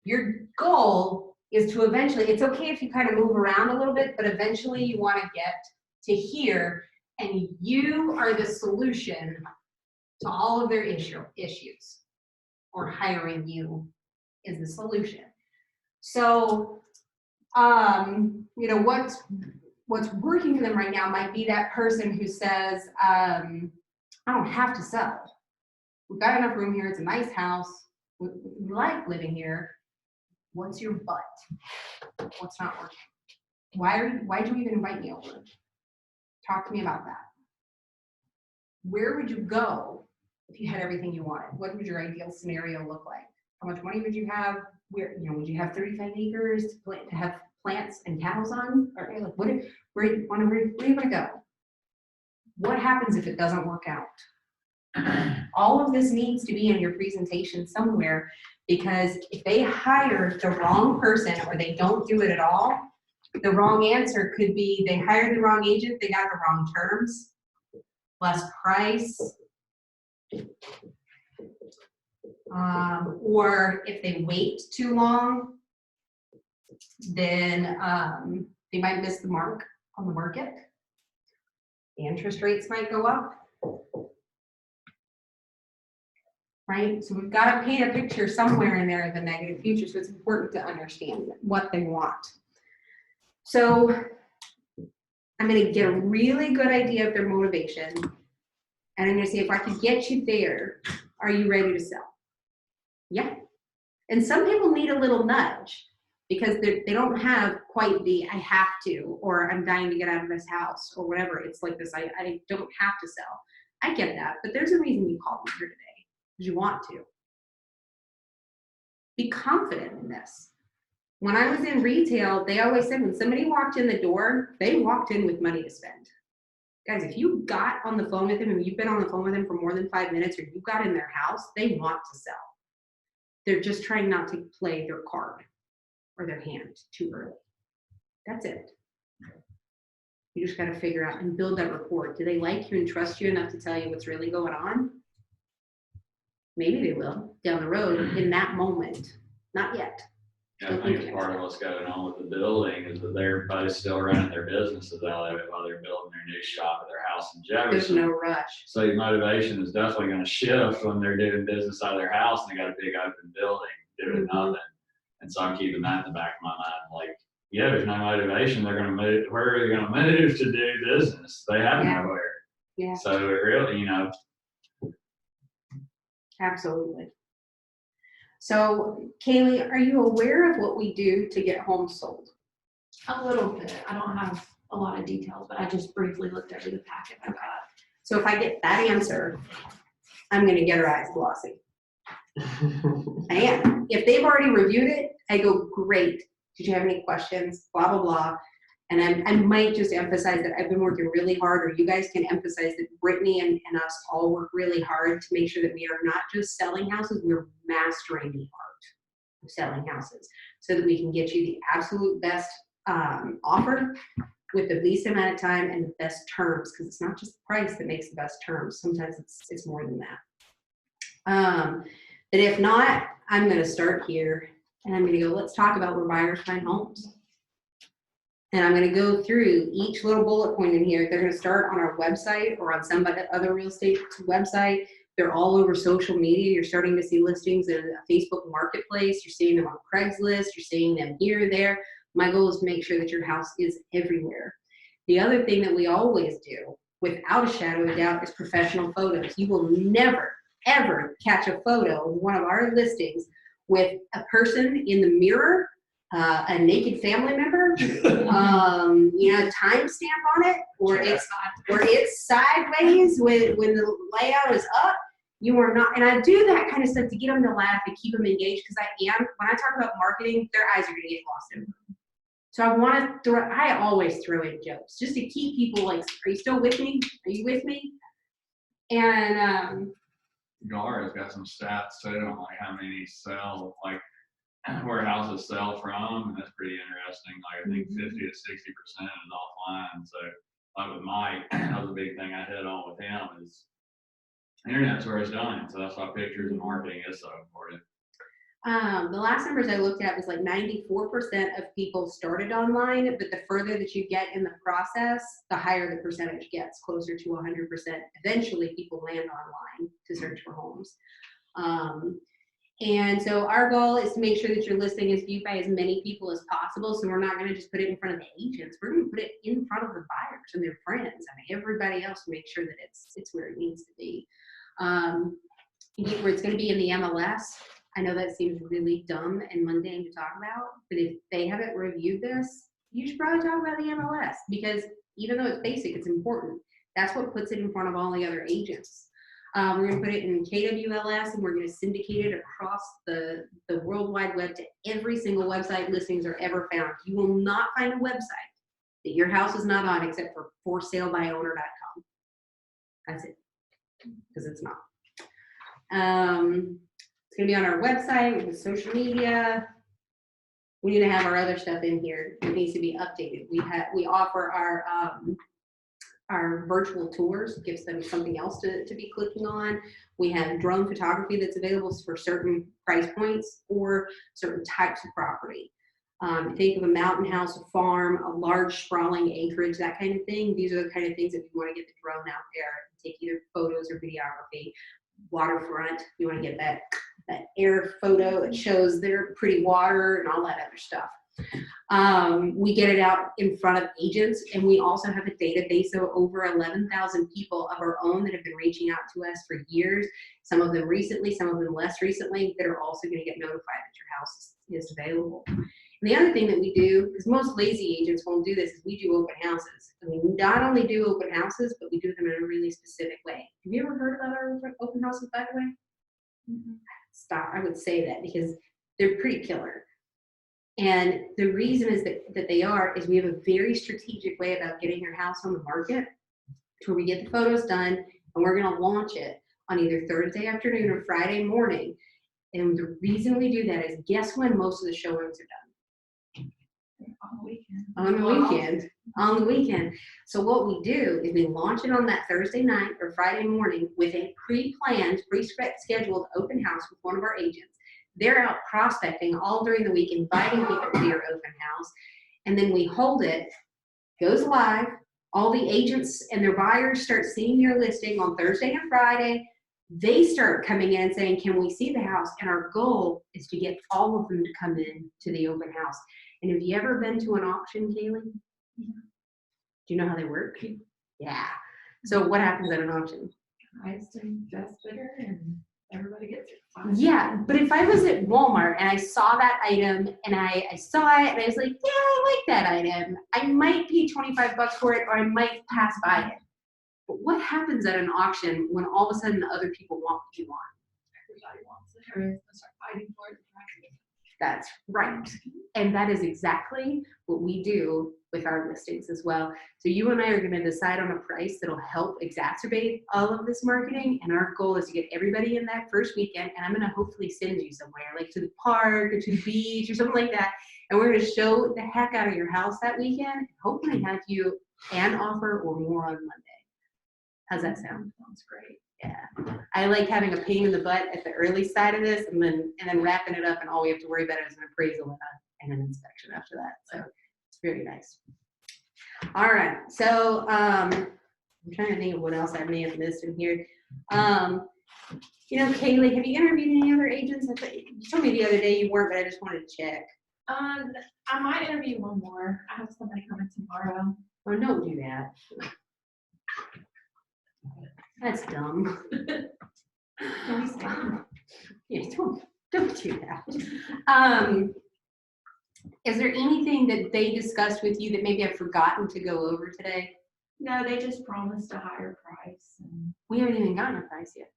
Your goal is to eventually, it's okay if you kind of move around a little bit, but eventually you want to get to here, and you are the solution to all of their issues, or hiring you is the solution. So, you know, what's working for them right now might be that person who says, I don't have to sell. We've got enough room here. It's a nice house. We like living here. What's your but? What's not working? Why'd you even invite me over? Talk to me about that. Where would you go if you had everything you wanted? What would your ideal scenario look like? How much money would you have? Where, you know, would you have 35 acres to have plants and cows on? Or like, where do you want to go? What happens if it doesn't work out? All of this needs to be in your presentation somewhere, because if they hire the wrong person or they don't do it at all, the wrong answer could be they hired the wrong agent, they got the wrong terms, less price, or if they wait too long, then they might miss the mark on the market. The interest rates might go up. Right? So we've got to paint a picture somewhere in there of a negative future. So it's important to understand what they want. So I'm going to get a really good idea of their motivation. And I'm going to say, if I could get you there, are you ready to sell? Yeah. And some people need a little nudge because they don't have quite the I have to, or I'm dying to get out of this house, or whatever. It's like this, I don't have to sell. I get that. But there's a reason you called me here today. You want to. Be confident in this. When I was in retail, they always said when somebody walked in the door, they walked in with money to spend. Guys, if you got on the phone with them and you've been on the phone with them for more than 5 minutes, or you got in their house, they want to sell. They're just trying not to play their card or their hand too early. That's it. You just got to figure out and build that rapport. Do they like you and trust you enough to tell you what's really going on? Maybe they will down the road. In that moment, not yet.
Yeah, I think it's part of what's going on with the building is that they're both still running their businesses out of it while they're building their new shop at their house in
There's
Jefferson.
no rush.
So your motivation is definitely going to shift when they're doing business out of their house and they got a big open building doing nothing. And so I'm keeping that in the back of my mind. Like, yeah, there's no motivation. They're going to move. Where are they going to move to do business? They have nowhere.
Yeah.
So it really, you know.
Absolutely. So, Kaylee, are you aware of what we do to get homes sold?
A little bit. I don't have a lot of details, but I just briefly looked over the packet I got.
So if I get that answer, I'm going to get her eyes glossy. I am. If they've already reviewed it, I go, great. Did you have any questions? Blah, blah, blah. And I might just emphasize that I've been working really hard, or you guys can emphasize that Brittany and us all work really hard to make sure that we are not just selling houses, we're mastering the art of selling houses so that we can get you the absolute best offer with the least amount of time and the best terms, because it's not just the price that makes the best terms. Sometimes it's more than that. But if not, I'm going to start here and I'm going to go, let's talk about where buyers find homes. And I'm going to go through each little bullet point in here. They're going to start on our website or on some other real estate website. They're all over social media. You're starting to see listings in a Facebook marketplace. You're seeing them on Craigslist. You're seeing them here, there. My goal is to make sure that your house is everywhere. The other thing that we always do, without a shadow of a doubt, is professional photos. You will never, ever catch a photo of one of our listings with a person in the mirror, a naked family member, timestamp on it, or it's sideways when the layout is up. You are not, and I do that kind of stuff to get them to laugh and keep them engaged, because when I talk about marketing, their eyes are going to get glossed over. So I always throw in jokes just to keep people like, are you still with me? Are you with me? And
Gar has got some stats too on like how many sell, like where houses sell from, and that's pretty interesting. Like I think 50 to 60% is offline. So like with Mike, that was a big thing I hit on with him is internet's where it's done. So that's why pictures and marketing is so important.
The last numbers I looked at was like 94% of people started online, but the further that you get in the process, the higher the percentage gets, closer to 100%. Eventually, people land online to search for homes. And so our goal is to make sure that your listing is viewed by as many people as possible. So we're not going to just put it in front of the agents. We're going to put it in front of the buyers and their friends. I mean, everybody else to make sure that it's where it needs to be. Where it's going to be in the MLS. I know that seems really dumb and mundane to talk about, but if they haven't reviewed this, you should probably talk about the MLS, because even though it's basic, it's important. That's what puts it in front of all the other agents. We're going to put it in KWLS, and we're going to syndicate it across the World Wide Web to every single website listings are ever found. You will not find a website that your house is not on except for forsalebyowner.com. That's it, because it's not. It's going to be on our website with social media. We need to have our other stuff in here. It needs to be updated. We offer our virtual tours, gives them something else to be clicking on. We have drone photography that's available for certain price points or certain types of property. Think of a mountain house, a farm, a large sprawling acreage, that kind of thing. These are the kind of things that we want to get the drone out there and take either photos or videography. Waterfront, you want to get that air photo that shows their pretty water and all that other stuff. We get it out in front of agents, and we also have a database of over 11,000 people of our own that have been reaching out to us for years, some of them recently, some of them less recently, that are also going to get notified that your house is available. And the other thing that we do, because most lazy agents won't do this, is we do open houses. And we not only do open houses, but we do them in a really specific way. Have you ever heard about our open houses, by the way? Mm-hmm. Stop, I would say that because they're pretty killer. And the reason is that they are is we have a very strategic way about getting your house on the market to where we get the photos done, and we're going to launch it on either Thursday afternoon or Friday morning. And the reason we do that is, guess when most of the showings are done?
On the weekend.
On the weekend. So what we do is we launch it on that Thursday night or Friday morning with a pre-planned, pre-scheduled open house with one of our agents. They're out prospecting all during the week, inviting people to your open house. And then we hold it, goes live. All the agents and their buyers start seeing your listing on Thursday and Friday. They start coming in and saying, can we see the house? And our goal is to get all of them to come in to the open house. And have you ever been to an auction, Kaylee? Yeah. Do you know how they work? Yeah. So what happens at an auction?
Highest and best bidder, and everybody gets it.
Yeah, but if I was at Walmart and I saw that item and I saw it and I was like, yeah, I like that item, I might pay $25 for it, or I might pass by it. But what happens at an auction when all of a sudden other people want what you want?
Everybody wants it. Everybody's gonna start fighting for it.
That's right. And that is exactly what we do with our listings as well. So you and I are going to decide on a price that'll help exacerbate all of this marketing. And our goal is to get everybody in that first weekend. And I'm going to hopefully send you somewhere, like to the park or to the beach or something like that. And we're going to show the heck out of your house that weekend. Hopefully have you an offer or more on Monday. How's that sound?
Sounds great.
Yeah, I like having a pain in the butt at the early side of this, and then wrapping it up, and all we have to worry about is an appraisal and an inspection after that. So it's very nice. All right, so I'm trying to think of what else I may have missed in here. You know, Kaylee, have you interviewed any other agents? You told me the other day you weren't, but I just wanted to check.
I might interview one more. I have somebody coming tomorrow.
Oh, don't do that. That's dumb. Yeah, don't do that. Is there anything that they discussed with you that maybe I've forgotten to go over today?
No, they just promised a higher price. And
we haven't even gotten a price yet.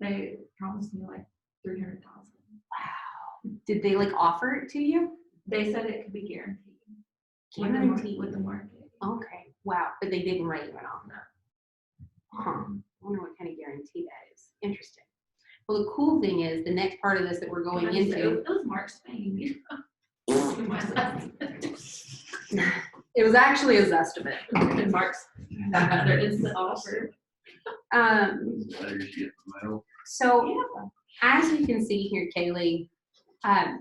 They promised me like $300,000.
Wow. Did they like offer it to you?
They said it could be guaranteed.
Guaranteed
with the market.
Okay. Wow. But they didn't write you an offer. Huh. I wonder what kind of guarantee that is. Interesting. Well, the cool thing is the next part of this that we're going into.
It was Mark Spain.
It was actually a Zestimate.
And Mark's their instant offer.
So as you can see here, Kaylee,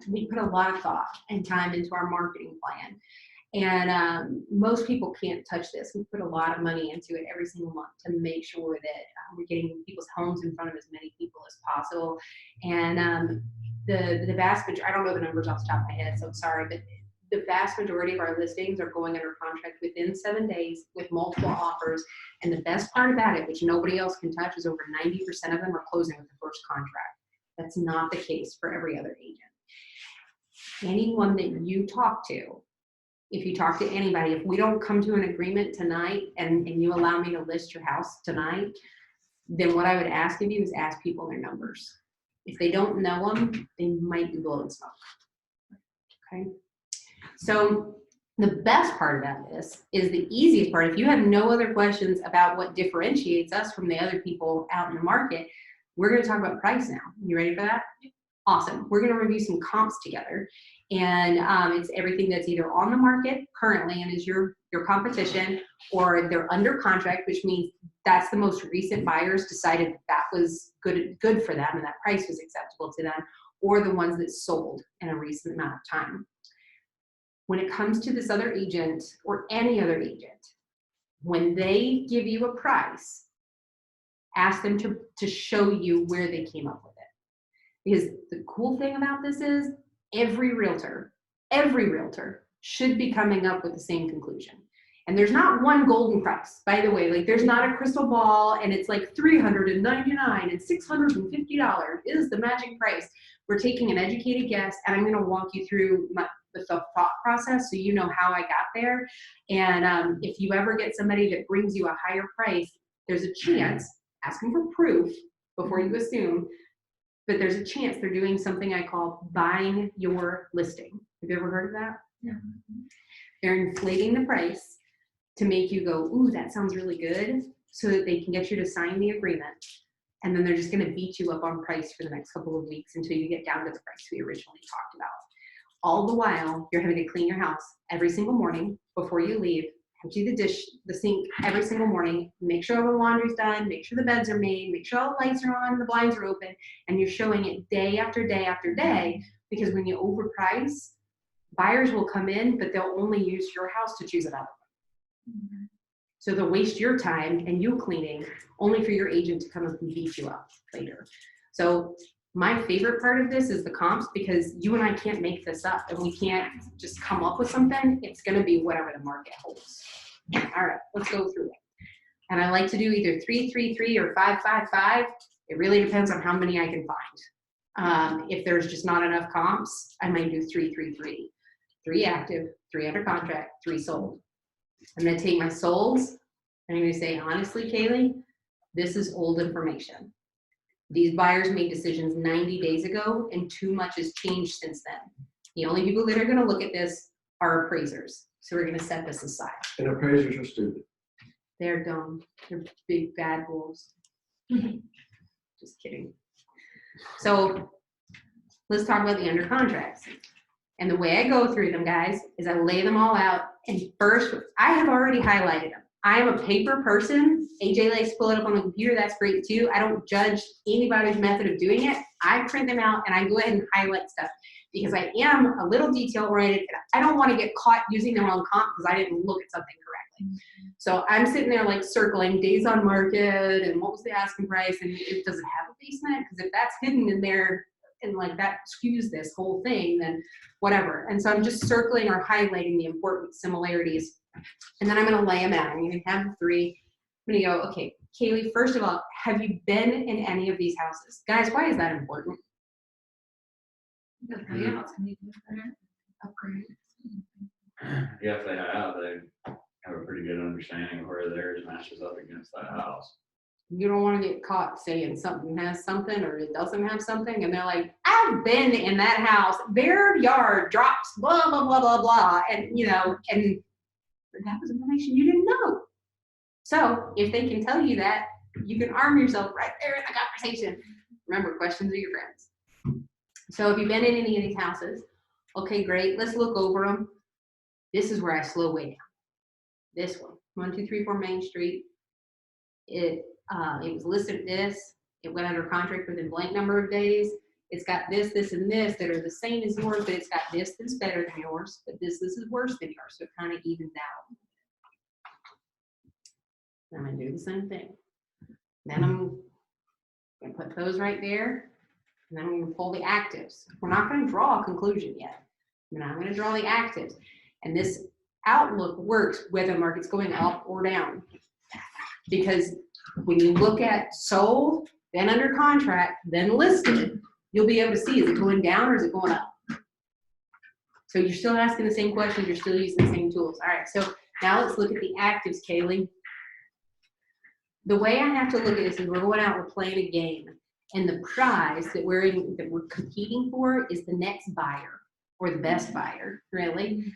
we put a lot of thought and time into our marketing plan. And most people can't touch this. We put a lot of money into it every single month to make sure that we're getting people's homes in front of as many people as possible. And the vast majority, I don't know the numbers off the top of my head, so I'm sorry, but the vast majority of our listings are going under contract within 7 days with multiple offers. And the best part about it, which nobody else can touch, is over 90% of them are closing with the first contract. That's not the case for every other agent. Anyone that you talk to, if you talk to anybody, if we don't come to an agreement tonight and you allow me to list your house tonight, then what I would ask of you is ask people their numbers. If they don't know them, they might be blowing smoke. Okay. So the best part about this is the easiest part. If you have no other questions about what differentiates us from the other people out in the market, we're going to talk about price now. You ready for that? Awesome. We're going to review some comps together. And it's everything that's either on the market currently and is your competition, or they're under contract, which means that's the most recent buyers decided that was good for them and that price was acceptable to them, or the ones that sold in a recent amount of time. When it comes to this other agent or any other agent, when they give you a price, ask them to show you where they came up with it. Because the cool thing about this is every realtor should be coming up with the same conclusion. And there's not one golden price, by the way. Like, there's not a crystal ball and it's like $399 and $650 is the magic price. We're taking an educated guess, and I'm going to walk you through the thought process so you know how I got there. And if you ever get somebody that brings you a higher price, there's a chance, ask them for proof before you assume, but there's a chance they're doing something I call buying your listing. Have you ever heard of that?
Yeah.
They're inflating the price to make you go, ooh, that sounds really good, so that they can get you to sign the agreement. And then they're just going to beat you up on price for the next couple of weeks until you get down to the price we originally talked about. All the while, you're having to clean your house every single morning before you leave, empty the sink every single morning, make sure all the laundry's done, make sure the beds are made, make sure all the lights are on, the blinds are open, and you're showing it day after day after day, because when you overprice, buyers will come in, but they'll only use your house to choose it out.
Mm-hmm.
So they'll waste your time and you cleaning only for your agent to come up and beat you up later. So my favorite part of this is the comps, because you and I can't make this up, and we can't just come up with something. It's going to be whatever the market holds. All right, let's go through it. And I like to do either 333 or 555. It really depends on how many I can find. If there's just not enough comps, I might do 333. 3 active, 3 under contract, 3 sold. I'm going to take my solds, and I'm going to say, honestly, Kaylee, this is old information. These buyers made decisions 90 days ago, and too much has changed since then. The only people that are going to look at this are appraisers. So we're going to set this aside.
And appraisers are stupid.
They're dumb. They're big bad wolves. Just kidding. So let's talk about the under contracts. And the way I go through them, guys, is I lay them all out. And first, I have already highlighted them. I am a paper person. AJ likes to pull it up on the computer. That's great too. I don't judge anybody's method of doing it. I print them out and I go ahead and highlight stuff, because I am a little detail oriented. I don't want to get caught using the wrong comp because I didn't look at something correctly. So I'm sitting there like circling days on market and what was the asking price, and it doesn't have a basement, because if that's hidden in there and like that skews this whole thing, then whatever. And so I'm just circling or highlighting the important similarities, and then I'm going to lay them out. I'm going to have 3. I'm going to go, okay, Kaylee, first of all, have you been in any of these houses? Guys, why is that important?
Because the layouts can be different, upgrades.
Yeah, if they have a pretty good understanding of where theirs matches up against that house.
You don't want to get caught saying something has something or it doesn't have something, and they're like, I've been in that house, their yard drops, blah, blah, blah, blah, blah, and and that was information you didn't know. So if they can tell you that, you can arm yourself right there in the conversation. Remember, questions are your friends. So if you've been in any of these houses, okay, great, let's look over them. This is where I slow way down. This one, 1234 Main Street. It was listed at this. It went under contract within blank number of days. It's got this, this, and this that are the same as yours, but it's got this that's better than yours, but this is worse than yours. So it kind of evens out. I'm gonna do the same thing. Then I'm gonna put those right there, and then I'm gonna pull the actives. We're not gonna draw a conclusion yet. I'm gonna draw the actives. And this outlook works whether the market's going up or down. Because when you look at sold, then under contract, then listed, you'll be able to see, is it going down or is it going up? So you're still asking the same questions, you're still using the same tools. All right, so now let's look at the actives, Kaylee. The way I have to look at this is we're going out, we're playing a game, and the prize that we're competing for is the next buyer or the best buyer, really.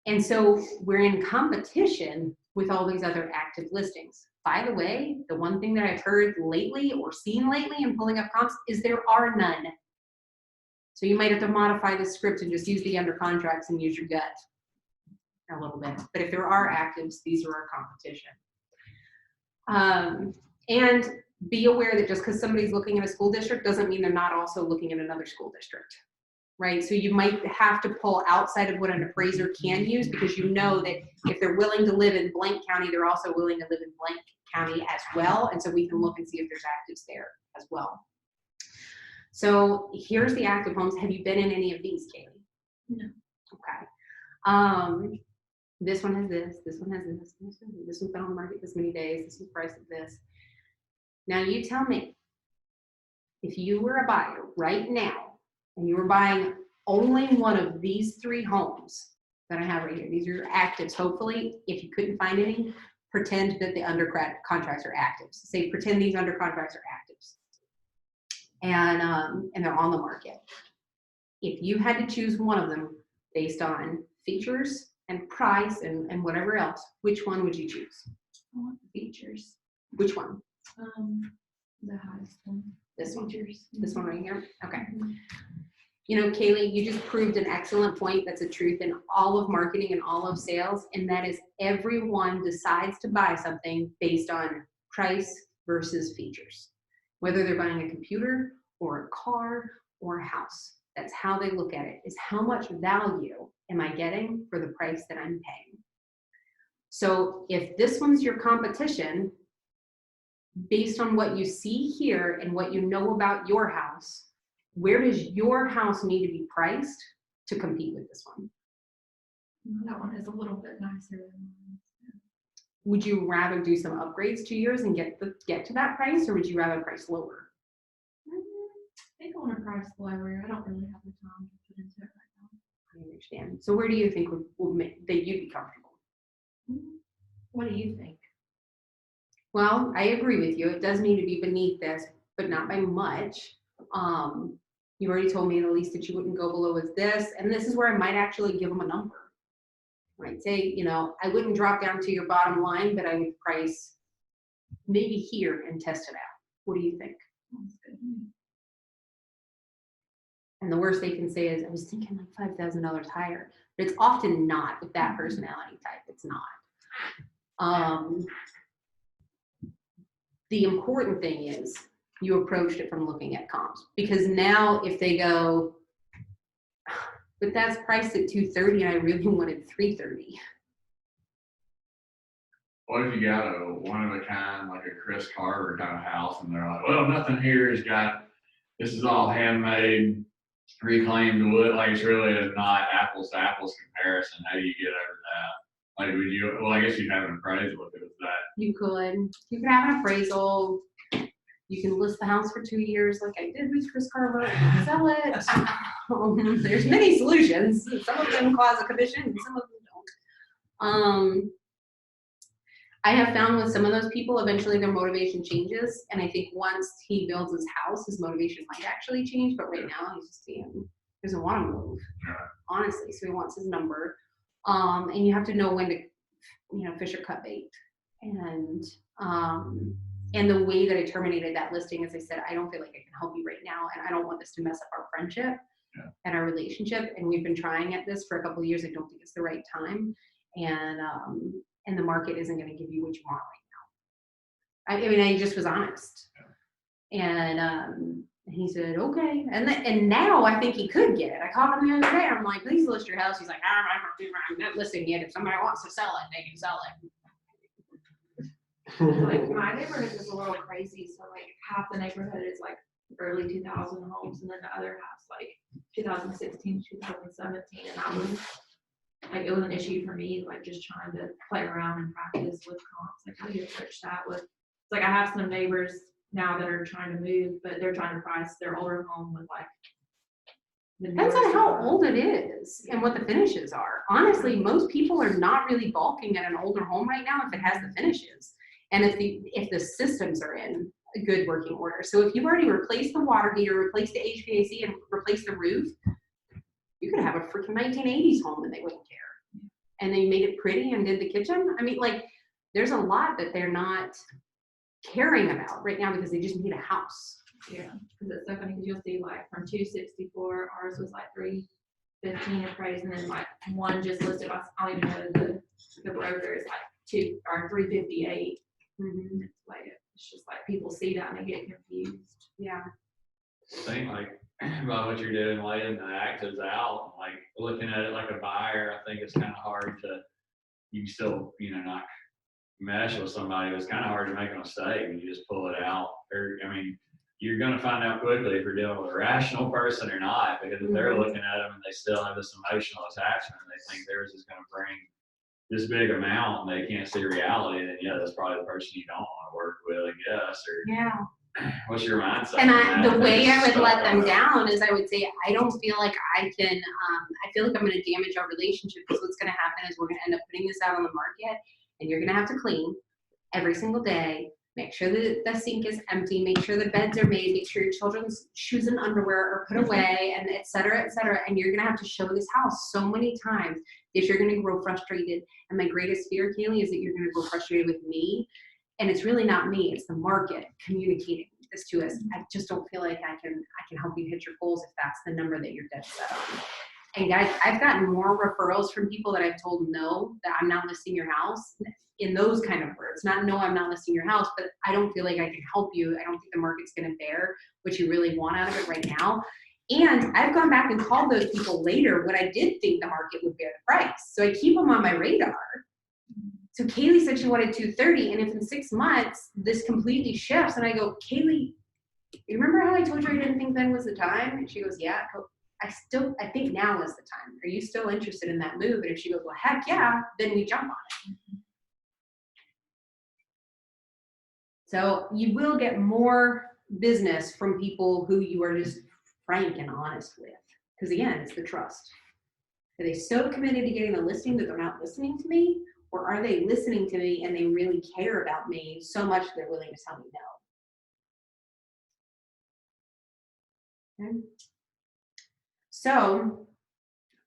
And so we're in competition with all these other active listings. By the way, the one thing that I've heard lately or seen lately in pulling up comps is there are none. So you might have to modify the script and just use the under contracts and use your gut a little bit. But if there are actives, these are our competition. And be aware that just because somebody's looking at a school district doesn't mean they're not also looking at another school district, right? So you might have to pull outside of what an appraiser can use, because you know that if they're willing to live in blank county, they're also willing to live in blank county as well. And so we can look and see if there's actives there as well. So here's the active homes. Have you been in any of these, Kaylee?
No.
Okay. This one has this one has this one's been on the market this many days, this one's priced at this. Now you tell me, if you were a buyer right now and you were buying only one of these 3 homes that I have right here, these are your actives. Hopefully, if you couldn't find any, pretend that the under contracts are actives. Say pretend these under contracts are actives. And they're on the market. If you had to choose one of them based on features and price and whatever else, which one would you choose?
I want the features.
Which one?
The highest one.
This one.
Features.
This one right here? Okay.
Mhm.
You know, Kaylee, you just proved an excellent point. That's a truth in all of marketing and all of sales. And that is everyone decides to buy something based on price versus features. Whether they're buying a computer or a car or a house. That's how they look at it, is how much value am I getting for the price that I'm paying? So if this one's your competition, based on what you see here and what you know about your house, where does your house need to be priced to compete with this one?
That one is a little bit nicer than mine.
Would you rather do some upgrades to yours and get to that price, or would you rather price lower?
I think I want to price lower. I don't really have the time to put into it right now.
I understand. So where do you think would make that you'd be comfortable?
What do you think?
Well, I agree with you. It does need to be beneath this, but not by much. You've already told me the least that you wouldn't go below is this, and this is where I might actually give them a number. I might say, you know, I wouldn't drop down to your bottom line, but I would price maybe here and test it out. What do you think?
Sounds good.
And the worst they can say is, I was thinking like $5,000 higher, but it's often not with that personality type. It's not. The important thing is you approached it from looking at comps, because now if they go, but that's priced at $230 and I really wanted $330.
What if you got a one of a kind, like a Chris Carter kind of house, and they're like, well, nothing here is this is all handmade, reclaimed wood, like it's really not apples to apples comparison. How do you get over that? Like, would you, well, I guess you'd have an appraisal if it was that. You could have an appraisal. You can list the house for 2 years like I did with Chris Carver and sell it. There's many solutions. Some of them cause a commission and some of them don't. I have found with some of those people, eventually their motivation changes. And I think once he builds his house, his motivation might actually change. But right now he's just doesn't want to move, honestly. So he wants his number. And you have to know when to, fish or cut bait. And the way that I terminated that listing, as I said, I don't feel like I can help you right now, and I don't want this to mess up our friendship and our relationship. And we've been trying at this for a couple of years. I don't think it's the right time, and the market isn't going to give you what you want right now. I mean, I just was honest, and
And he said, okay. And now I think he could get it. I called him the other day. I'm like, please list your house. He's like, I'm not listing it. If somebody wants to sell it, they can sell it.
Like my neighborhood is a little crazy. So like half the neighborhood is like early 2000 homes, and then the other half's like 2016, 2017. And I was like, it was an issue for me, like just trying to play around and practice with comps. Like how do you approach that with? It's like I have some neighbors now that are trying to move, but they're trying to price their older home with like.
Depends on how old it is and what the finishes are. Honestly, most people are not really balking at an older home right now if it has the finishes and if the systems are in a good working order. So if you've already replaced the water heater, replaced the HVAC, and replaced the roof, you could have a freaking 1980s home and they wouldn't care. And they made it pretty and did the kitchen. I mean, like, there's a lot that they're not caring about right now because they just need a house.
Yeah, because it's so funny because you'll see like from 264, ours was like 315 appraised, and then like one just listed. I don't even know the broker is like 358. It's like it's just like people see that and they get confused.
Yeah.
I think like about what you're doing, laying the actives out, like looking at it like a buyer. I think it's kind of hard to, you can still, not mesh with somebody. It's kind of hard to make a mistake when you just pull it out. Or, I mean, you're going to find out quickly if you're dealing with a rational person or not, because if they're looking at them and they still have this emotional attachment and they think theirs is going to bring this big amount and they can't see reality, then yeah, that's probably the person you don't want to work with, I guess. Or
Yeah.
what's your mindset?
And the way I would let them down is I would say, I don't feel like I can, I feel like I'm going to damage our relationship, because what's going to happen is we're going to end up putting this out on the market and you're going to have to clean every single day. Make sure that the sink is empty, make sure the beds are made, make sure your children's shoes and underwear are put away, and et cetera, et cetera. And you're gonna have to show this house so many times if you're gonna grow frustrated. And my greatest fear, Kaylee, is that you're gonna grow frustrated with me. And it's really not me, it's the market communicating this to us. I just don't feel like I can help you hit your goals if that's the number that you're dead set on. And guys, I've gotten more referrals from people that I've told no, that I'm not listing your house, in those kind of words. Not no, I'm not listing your house, but I don't feel like I can help you. I don't think the market's going to bear what you really want out of it right now. And I've gone back and called those people later when I did think the market would bear the price. So I keep them on my radar. So Kaylee said she wanted 230, and if in 6 months this completely shifts, and I go, Kaylee, you remember how I told you I didn't think then was the time? And she goes, yeah. I think now is the time. Are you still interested in that move? And if she goes, well, heck yeah, then we jump on it. So you will get more business from people who you are just frank and honest with. Because again, it's the trust. Are they so committed to getting the listing that they're not listening to me? Or are they listening to me and they really care about me so much they're willing to tell me no? Okay. So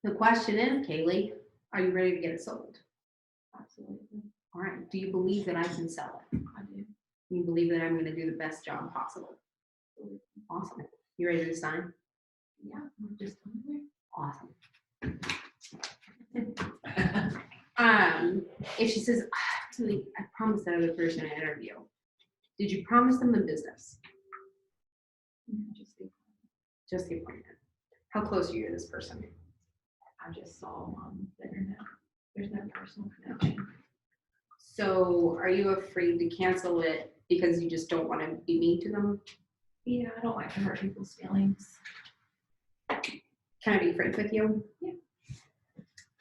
the question is, Kaylee, are you ready to get it sold?
Absolutely.
All right. Do you believe that I can sell it?
I do.
You believe that I'm going to do the best job possible? Awesome. You ready to sign?
Yeah, I'm just
Awesome. If she says, actually, I promised that other person an interview. Did you promise them the business? Just the appointment. How close are you to this person?
I just saw on the internet. There's no personal connection.
So are you afraid to cancel it because you just don't want to be mean to them?
Yeah, I don't like to hurt people's feelings.
Can I be frank with you?
Yeah.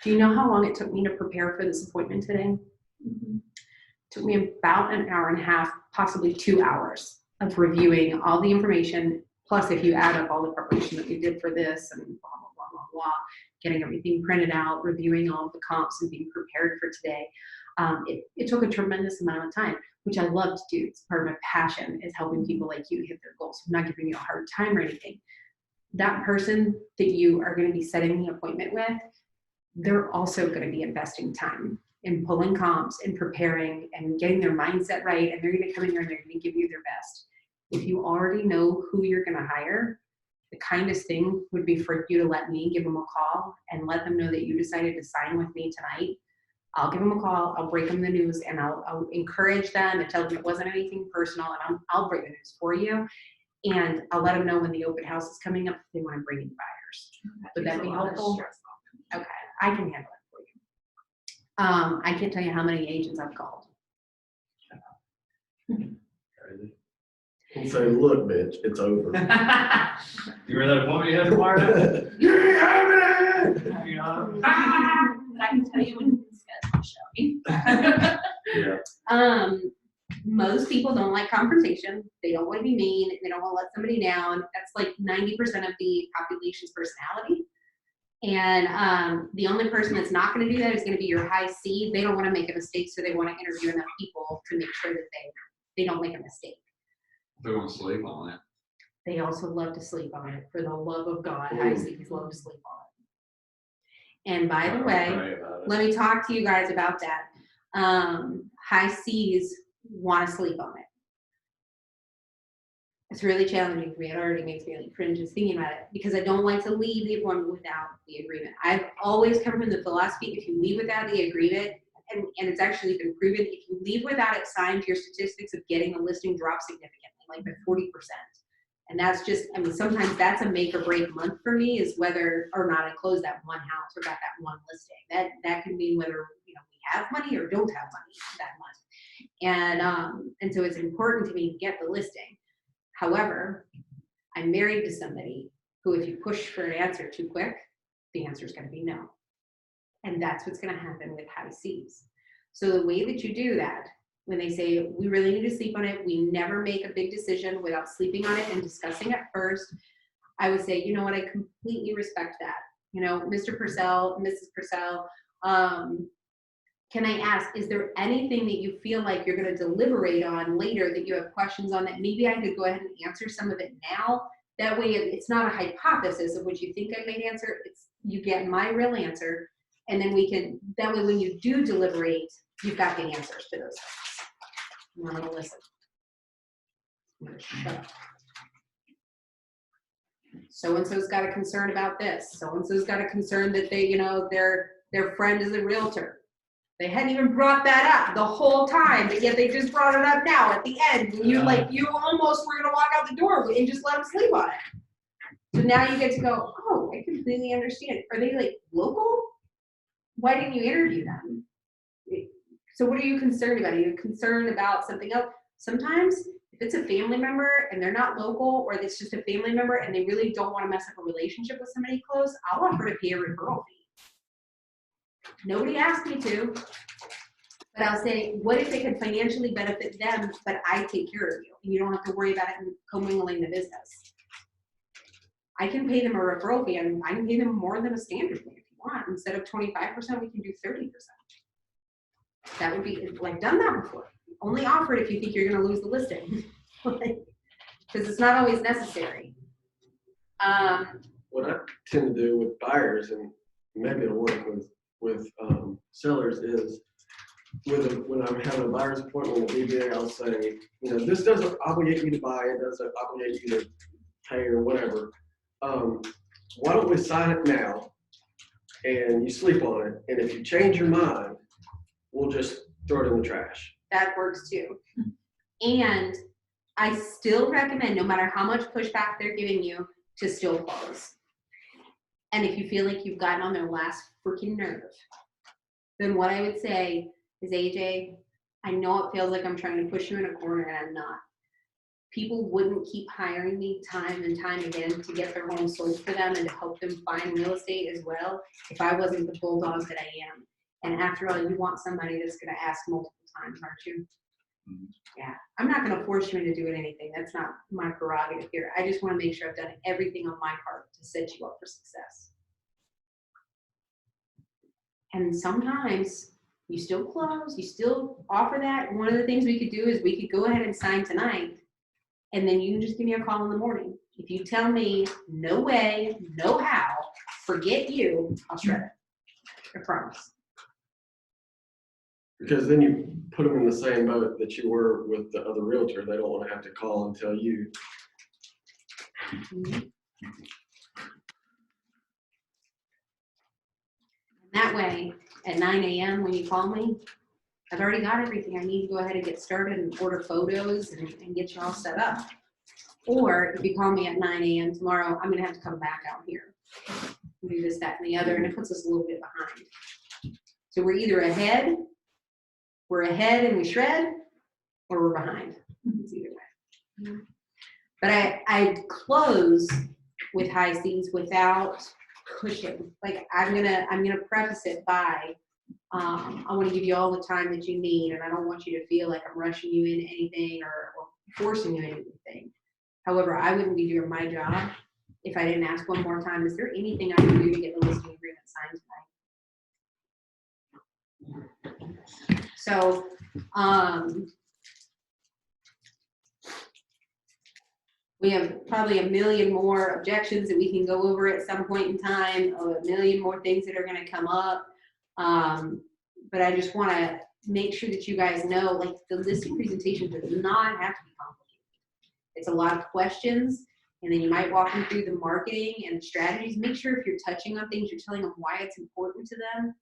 Do you know how long it took me to prepare for this appointment today?
Mm-hmm.
It took me about an hour and a half, possibly 2 hours of reviewing all the information. Plus, if you add up all the preparation that we did for this and blah, blah, blah, blah, blah, getting everything printed out, reviewing all of the comps and being prepared for today, it took a tremendous amount of time, which I love to do. It's part of my passion, is helping people like you hit their goals. I'm not giving you a hard time or anything. That person that you are going to be setting the appointment with, they're also going to be investing time in pulling comps and preparing and getting their mindset right. And they're going to come in here and they're going to give you their best. If you already know who you're going to hire, the kindest thing would be for you to let me give them a call and let them know that you decided to sign with me tonight. I'll give them a call, I'll break them the news, and I'll encourage them and tell them it wasn't anything personal, and I'll break the news for you. And I'll let them know when the open house is coming up if they want to bring in buyers. Would that be helpful? Okay, I can handle it for you. I can't tell you how many agents I've called.
And say, look, bitch, it's over.
You were that appointment you had tomorrow?
You ain't having it!
You know?
But I can tell you when you can schedule a show.
Yeah.
Most people don't like confrontation. They don't want to be mean. They don't want to let somebody down. That's like 90% of the population's personality. And the only person that's not going to do that is going to be your high C. They don't want to make a mistake, so they want to interview enough people to make sure that they don't make a mistake.
They want to sleep on it.
They also love to sleep on it. For the love of God, high C's love to sleep on it. And by the way, let me talk to you guys about that. High C's want to sleep on it. It's really challenging for me. It already makes me like cringe just thinking about it because I don't like to leave the appointment without the agreement. I've always come from the philosophy, if you leave without the agreement, and it's actually been proven, if you leave without it signed, your statistics of getting a listing drop significantly, like by 40%. And that's just, I mean, sometimes that's a make or break month for me, is whether or not I close that one house or got that one listing. That can mean whether, we have money or don't have money that month. And so it's important to me to get the listing. However, I'm married to somebody who, if you push for an answer too quick, the answer is going to be no. And that's what's going to happen with high C's. So the way that you do that, when they say, we really need to sleep on it, we never make a big decision without sleeping on it and discussing it first, I would say, you know what, I completely respect that. Mr. Purcell, Mrs. Purcell, can I ask, is there anything that you feel like you're going to deliberate on later that you have questions on that maybe I could go ahead and answer some of it now? That way it's not a hypothesis of what you think I may answer. It's you get my real answer. And then that way when you do deliberate, you've got the answers to those things. I'm going to listen. I'm going to shut up. So-and-so's got a concern about this. So-and-so's got a concern that their friend is a realtor. They hadn't even brought that up the whole time, but yet they just brought it up now at the end. And you almost were gonna walk out the door and just let them sleep on it. So now you get to go, oh, I completely understand. Are they like local? Why didn't you interview them? So what are you concerned about? Are you concerned about something else? Sometimes if it's a family member and they're not local, or it's just a family member and they really don't want to mess up a relationship with somebody close, I'll offer to pay a referral fee. Nobody asked me to, but I'll say, what if it could financially benefit them, but I take care of you, and you don't have to worry about it commingling the business. I can pay them a referral fee, and I can pay them more than a standard fee if you want. Instead of 25%, we can do 30%. That would be, like, done that before. Only offer it if you think you're going to lose the listing, because it's not always necessary.
What I tend to do with buyers, and maybe it'll work with sellers, is when I'm having a buyer's appointment with a BBA, I'll say, this doesn't obligate you to buy, it doesn't obligate you to pay or whatever. Why don't we sign it now and you sleep on it, and if you change your mind, we'll just throw it in the trash.
That works too. And I still recommend, no matter how much pushback they're giving you, to still close. And if you feel like you've gotten on their last freaking nerve, then what I would say is, AJ, I know it feels like I'm trying to push you in a corner, and I'm not. People wouldn't keep hiring me time and time again to get their home sold for them and to help them find real estate as well if I wasn't the bulldog that I am. And after all, you want somebody that's going to ask multiple times, aren't you? Mm-hmm. Yeah, I'm not going to force you into doing anything. That's not my prerogative here. I just want to make sure I've done everything on my part to set you up for success. And sometimes you still close, you still offer that. One of the things we could do is we could go ahead and sign tonight, and then you can just give me a call in the morning. If you tell me, no way, no how, forget you, I'll shred it. I promise.
Because then you put them in the same boat that you were with the other realtor. They don't want to have to call and tell you.
Mm-hmm. That way, at 9 a.m. when you call me, I've already got everything I need to go ahead and get started and order photos and get you all set up. Or if you call me at 9 a.m. tomorrow, I'm gonna have to come back out here. Do this, that, and the other, and it puts us a little bit behind. So we're either ahead and we shred, or we're behind. It's either way. But I close with high Cs without pushing. Like I'm gonna preface it by I want to give you all the time that you need, and I don't want you to feel like I'm rushing you into anything or forcing you into anything. However, I wouldn't be doing my job if I didn't ask one more time, is there anything I can do to get the listing agreement signed tonight? So, we have probably a million more objections that we can go over at some point in time, a million more things that are going to come up. But I just want to make sure that you guys know, like, the listing presentation does not have to be complicated. It's a lot of questions, and then you might walk them through the marketing and the strategies. Make sure if you're touching on things, you're telling them why it's important to them.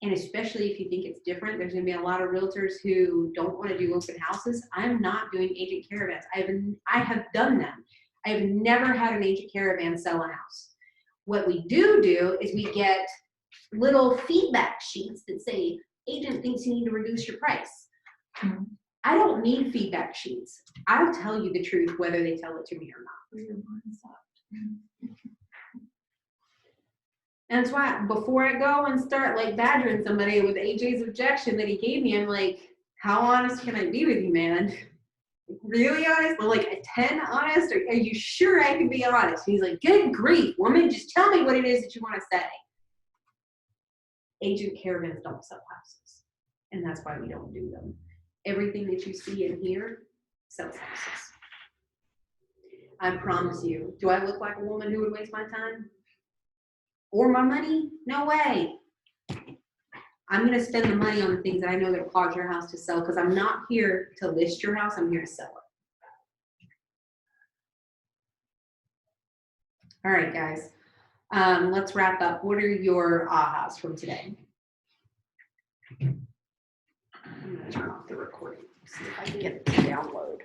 And especially if you think it's different, there's going to be a lot of realtors who don't want to do open houses. I'm not doing agent caravans. I have done them. I have never had an agent caravan sell a house. What we do is we get little feedback sheets that say, agent thinks you need to reduce your price. I don't need feedback sheets. I'll tell you the truth, whether they tell it to me or not. And that's why before I go and start like badgering somebody with AJ's objection that he gave me, I'm like, how honest can I be with you, man? Really honest? Well, like a 10 honest? Are you sure I can be honest? And he's like, good grief, woman, just tell me what it is that you want to say. Agent caravans don't sell houses. And that's why we don't do them. Everything that you see in here sells houses. I promise you. Do I look like a woman who would waste my time? Or my money? No way. I'm going to spend the money on the things that I know that will cause your house to sell, because I'm not here to list your house. I'm here to sell it. All right, guys. Let's wrap up. What are your ahas from today? I'm going to turn off the recording. See if I can get it to download.